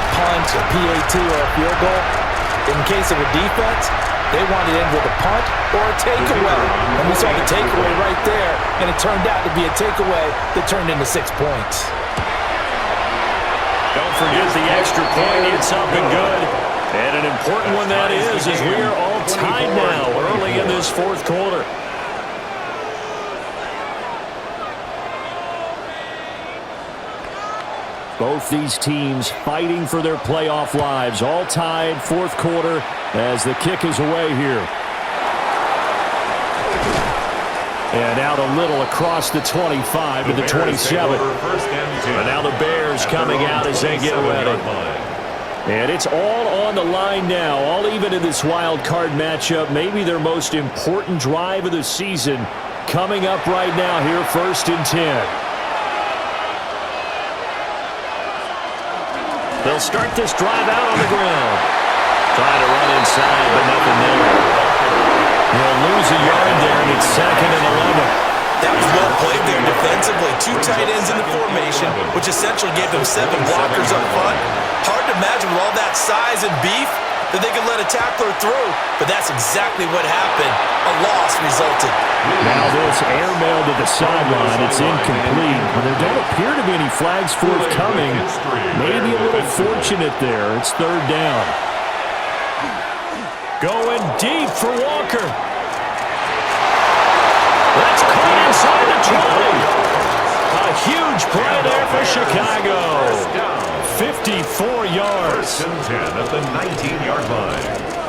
A punt, a PAT, or a field goal. In case of a defense, they want to end with a punt or a takeaway. And we saw the takeaway right there, and it turned out to be a takeaway that turned into 6 points. Don't forget the extra point. It's something good. And an important one that is as we are all tied now early in this 4th quarter. Both these teams fighting for their playoff lives. All tied, 4th quarter as the kick is away here. And out a little across the 25 to the 27. And now the Bears coming out as they get ready. And it's all on the line now, all even in this wild card matchup. Maybe their most important drive of the season coming up right now here, 1st and 10. They'll start this drive out on the ground. Trying to run inside, but nothing there. They'll lose a yard there, and it's 2nd and 11. That was well played there defensively. 2 tight ends in the formation, which essentially gave them 7 blockers up front. Hard to imagine with all that size and beef, that they could let a tackler through, but that's exactly what happened. A loss resulted. Now this airmail to the sideline. It's incomplete. Well, there don't appear to be any flags forthcoming. Maybe a little fortunate there. It's third down. Going deep for Walker. That's caught inside the 20. A huge play there for Chicago. 54 yards. First and 10 at the 19-yard line.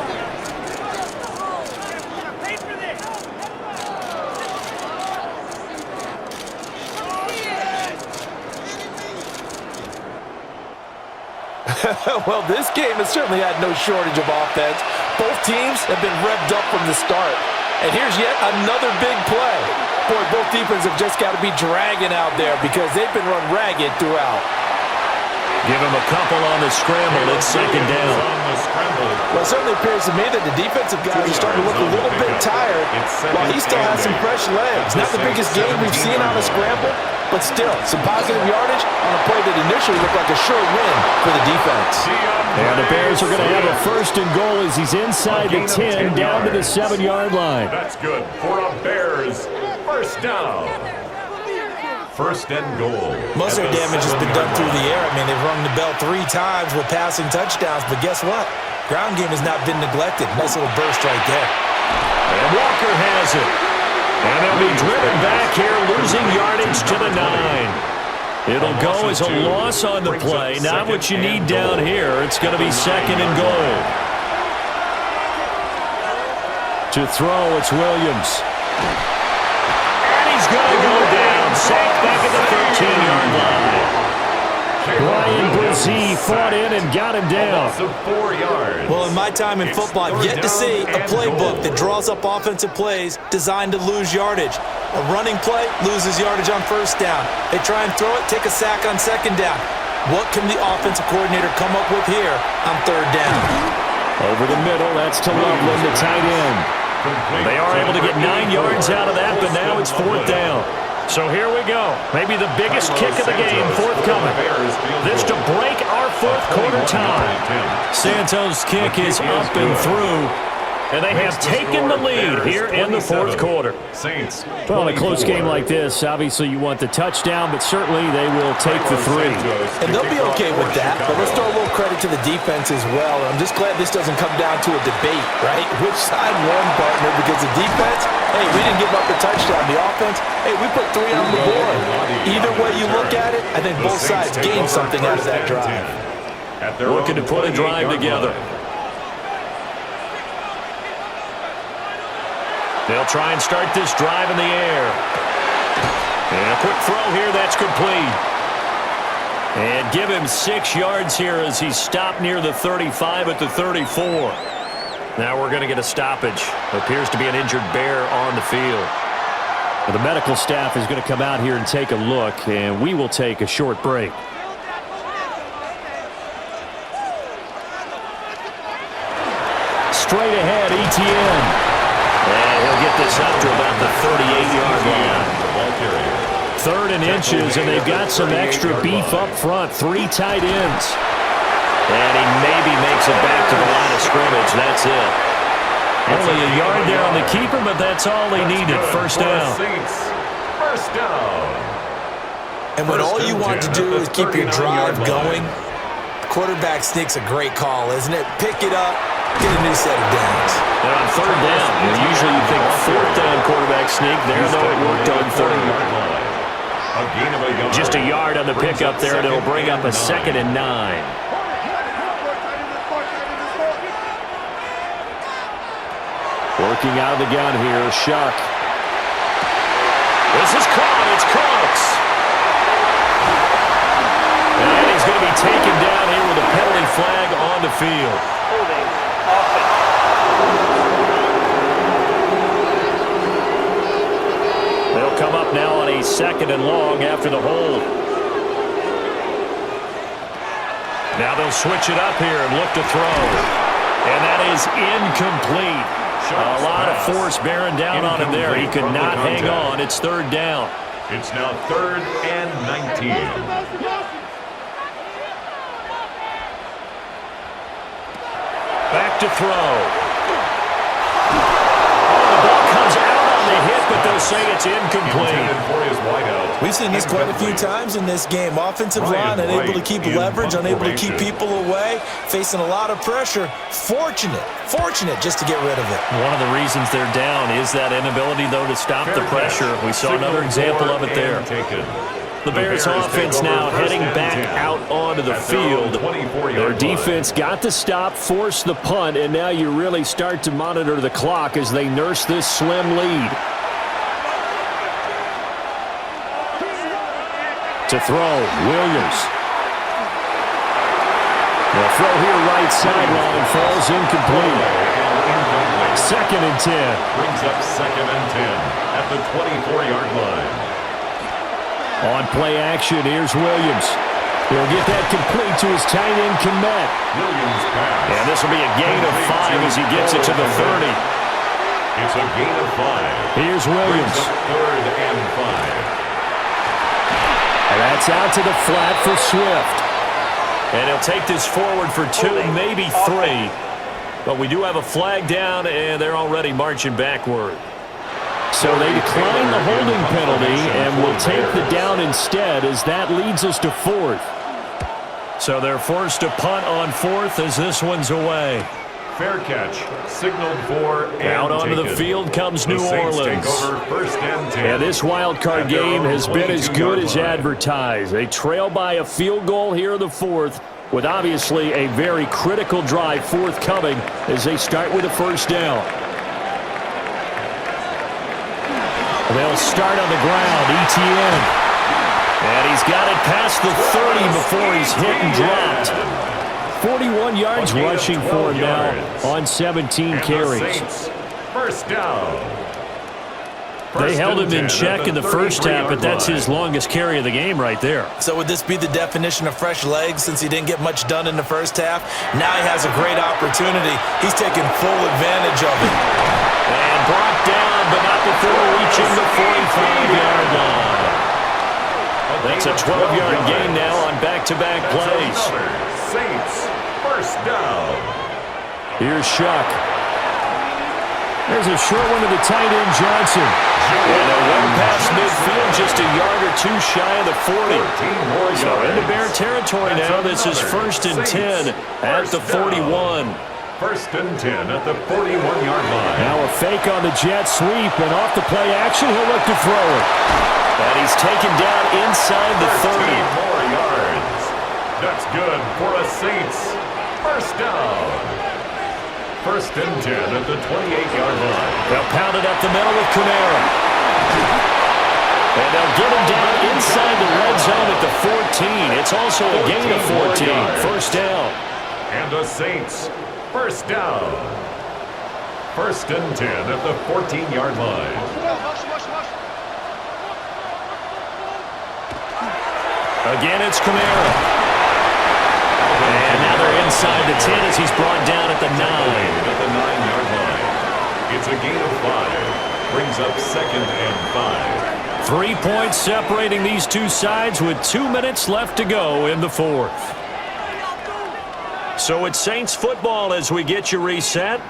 Well, this game has certainly had no shortage of offense. Both teams have been revved up from the start. And here's yet another big play. Boy, both defenses have just got to be dragging out there because they've been run ragged throughout. Give him a couple on the scramble. It's second down. Well, it certainly appears to me that the defensive guys are starting to look a little bit tired while he still has some fresh legs. Not the biggest game we've seen on a scramble, but still, some positive yardage on a play that initially looked like a sure win for the defense. And the Bears are going to have a first and goal as he's inside the 10, down to the 7-yard line. That's good for a Bears first down. First and goal. Most of their damage has been done through the air. I mean, they've rung the bell 3 times with passing touchdowns, but guess what? Ground game has not been neglected. Nice little burst right there. And Walker has it. And they'll be driven back here, losing yardage to the 9. It'll go as a loss on the play. Not what you need down here. It's going to be second and goal. To throw, it's Williams. And he's going to go down. Sacked back at the 13-yard line. Brian Brzee fought in and got him down. 4 yards. Well, in my time in football, I've yet to see a playbook that draws up offensive plays designed to lose yardage. A running play loses yardage on first down. They try and throw it, take a sack on second down. What can the offensive coordinator come up with here on third down? Over the middle, that's to Loveland, the tight end. They are able to get 9 yards out of that, but now it's fourth down. So here we go. Maybe the biggest kick of the game forthcoming. This to break our fourth quarter tie. Santos' kick is up and through. And they have taken the lead here in the fourth quarter. Well, in a close game like this, obviously you want the touchdown, but certainly they will take the 3. And they'll be okay with that, but let's throw a little credit to the defense as well. I'm just glad this doesn't come down to a debate, right? Which side won, partner? Because the defense, hey, we didn't give up a touchdown. The offense, hey, we put 3 on the board. Either way you look at it, I think both sides gained something out of that drive. Looking to put a drive together. They'll try and start this drive in the air. And a quick throw here, that's complete. And give him 6 yards here as he's stopped near the 35 at the 34. Now we're going to get a stoppage. Appears to be an injured Bear on the field. The medical staff is going to come out here and take a look, and we will take a short break. Straight ahead, Etienne. And he'll get this up to about the 38-yard line. Third and inches, and they've got some extra beef up front. 3 tight ends. And he maybe makes it back to the line of scrimmage. That's it. Only a yard there on the keeper, but that's all they needed. First down. First down. And when all you want to do is keep your drive going, the quarterback sneak's a great call, isn't it? Pick it up, get a new set of downs. And on third down, usually you think fourth down quarterback sneak. There, though, it worked on third. Just a yard on the pickup there, and it'll bring up a 2nd and 9. Working out of the gun here, Shough. This is caught. It's Cox. And he's going to be taken down here with a penalty flag on the field. Holding offense. They'll come up now on a 2nd and long after the hold. Now they'll switch it up here and look to throw. And that is incomplete. A lot of force bearing down on him there. He could not hang on. It's third down. It's now 3rd and 19. Back back to throw. Comes out on the hit, but they'll say it's incomplete. We've seen this quite a few times in this game. Offensive line unable to keep leverage, unable to keep people away, facing a lot of pressure. Fortunate just to get rid of it. One of the reasons they're down is that inability, though, to stop the pressure. We saw another example of it there. The Bears offense now heading back out onto the field. Their defense got the stop, forced the punt, and now you really start to monitor the clock as they nurse this slim lead. To throw, Williams. The throw here right sideline falls incomplete. 2nd and 10. Brings up 2nd and 10 at the 24-yard line. On play action, here's Williams. He'll get that complete to his tight end, Kmet. Williams pass. And this will be a gain of 5 as he gets it to the 30. It's a gain of 5. Here's Williams. 3rd and 5. And that's out to the flat for Swift. And he'll take this forward for 2, maybe 3. But we do have a flag down, and they're already marching backward. So they decline the holding penalty and will take the down instead as that leads us to 4th. So they're forced to punt on 4th as this one's away. Fair catch, signaled for and out onto the field comes New Orleans. And this wild card game has been as good as advertised. They trail by a field goal here in the 4th with obviously a very critical drive forthcoming as they start with a 1st down. They'll start on the ground, Etienne. And he's got it past the 30 before he's hit and dropped. 41 yards rushing for him now on 17 carries. 1st down. They held him in check in the first half, but that's his longest carry of the game right there. So would this be the definition of fresh legs since he didn't get much done in the first half? Now he has a great opportunity. He's taking full advantage of it. And brought down, but not before reaching the 45-yard line. That's a 12-yard gain now on back-to-back plays. Saints, 1st down. Here's Shough. There's a short one to the tight end, Johnson. And a run past midfield, just a yard or 2 shy of the 40. So into Bear territory now. This is 1st and 10 at the 41. 1st and 10 at the 41-yard line. Now a fake on the jet sweep, and off the play action, he'll look to throw it. And he's taken down inside the 30. 13 more yards. That's good for a Saints 1st down. 1st and 10 at the 28-yard line. They'll pound it up the middle with Kamara. And they'll get him down inside the red zone at the 14. It's also a gain of 14. 1st down. And the Saints 1st down. 1st and 10 at the 14-yard line. Again, it's Kamara. And now they're inside the 10 as he's brought down at the 9. At the 9-yard line. It's a gain of 5. Brings up 2nd and 5. 3 points separating these two sides with 2 minutes left to go in the 4th. So it's Saints football as we get you reset.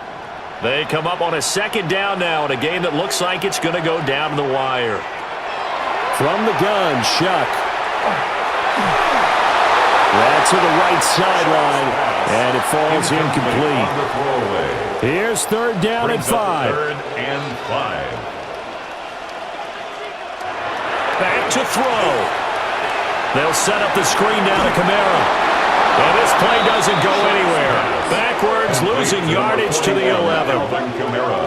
They come up on a 2nd down now in a game that looks like it's going to go down to the wire. From the gun, Shough. That's to the right sideline, and it falls incomplete. Here's 3rd down and 5. 3rd and 5. Back to throw. They'll set up the screen down to Kamara. And this play doesn't go anywhere. Backwards, losing yardage to the 11.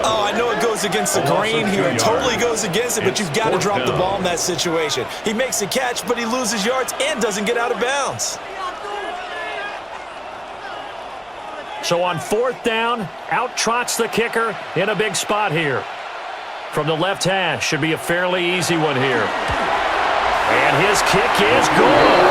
Oh, I know it goes against the grain here. It totally goes against it, but you've got to drop the ball in that situation. He makes a catch, but he loses yards and doesn't get out of bounds. So on 4th down, out trots the kicker in a big spot here. From the left hash, should be a fairly easy one here. And his kick is good.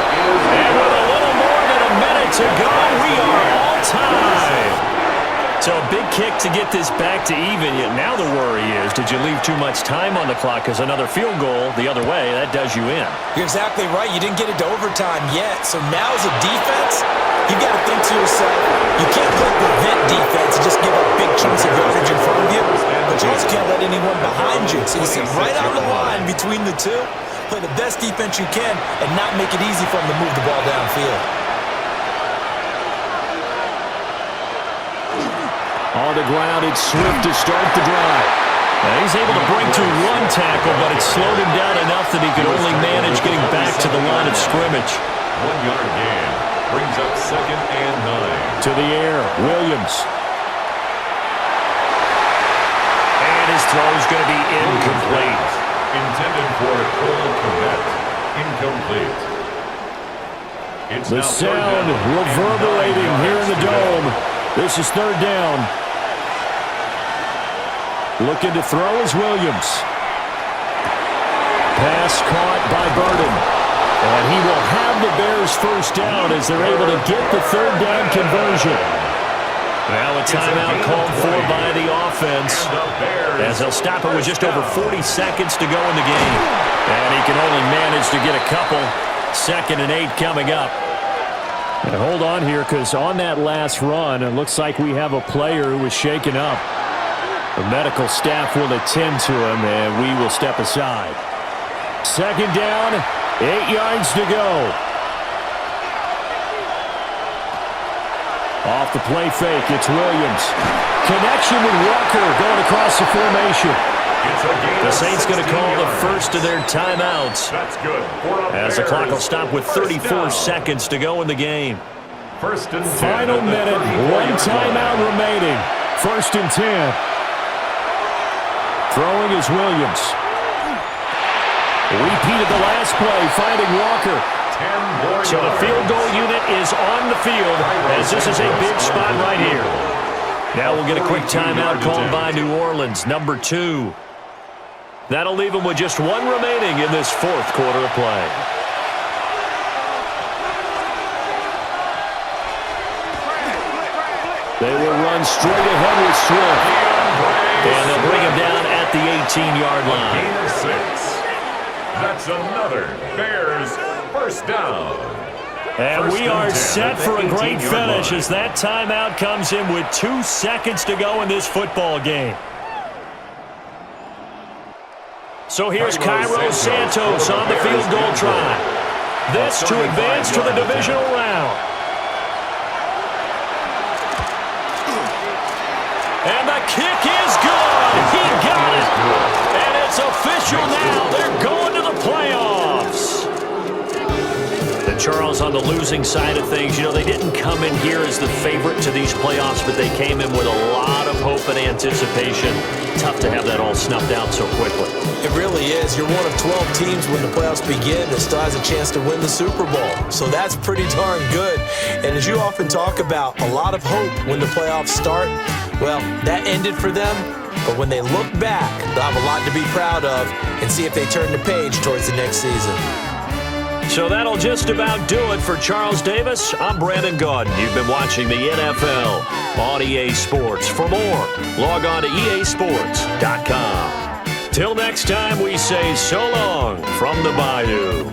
And with a little more than a minute to go, we are all tied. So a big kick to get this back to even. Yet now the worry is, did you leave too much time on the clock? Because another field goal the other way, that does you in. You're exactly right. You didn't get it to overtime yet. So now as a defense, you got to think to yourself, you can't play prevent defense and just give up big chunks of yardage in front of you, but you also can't let anyone behind you. So you sit right on the line between the two, play the best defense you can, and not make it easy for them to move the ball downfield. On the ground, it's Swift to start the drive. Now he's able to break through one tackle, but it slowed him down enough that he could only manage getting back to the line of scrimmage. 1 yard gain brings up 2nd and 9. To the air, Williams. And his throw is going to be incomplete. Intended for Cole Kmet. Incomplete. It's The now sound 3rd down reverberating and 9 here in the yards to go. dome. This is 3rd down. Looking to throw is Williams. Pass caught by Burden. And he will have the Bears 1st down as they're able to get the 3rd down conversion. Now a timeout called for by the offense, as they'll stop it with just over 40 seconds to go in the game. And he can only manage to get a couple. 2nd and 8 coming up. And hold on here, because on that last run, it looks like we have a player who was shaken up. The medical staff will attend to him, and we will step aside. 2nd down, 8 yards to go. Off the play fake, it's Williams. Connection with Walker going across the formation. The Saints going to call the first of their timeouts. That's good. As the clock will stop with 34 seconds to go in the game. 1st and 10. Final minute, 1 timeout remaining. 1st and 10. Throwing is Williams. Repeated the last play, finding Walker. So the field goal unit is on the field, as this is a big spot right here. Now we'll get a quick timeout called by New Orleans, number 2. That'll leave them with just 1 remaining in this 4th quarter of play. They will run straight ahead with Swift. And they'll bring him down at the 18-yard line. Gain of 6. That's another Bears 1st down. And we are 1st and 10 set for a at the great 18-yard finish line. as that timeout comes in with 2 seconds to go in this football game. So here's Cairo Santos on the field goal try. This to advance to the Divisional Round. And the kick is good. He got it. And it's official now. They're going to the playoffs. And Charles, on the losing side of things, you know, they didn't come in here as the favorite to these playoffs, but they came in with a lot of hope and anticipation. Tough to have that all snuffed out so quickly. It really is. You're one of 12 teams when the playoffs begin that still has a chance to win the Super Bowl. So that's pretty darn good. And as you often talk about, a lot of hope when the playoffs start. Well, that ended for them. But when they look back, they'll have a lot to be proud of and see if they turn the page towards the next season. So that'll just about do it for Charles Davis. I'm Brandon Gaudin. You've been watching the NFL on EA Sports. For more, log on to easports.com. Till next time, we say so long from the Bayou.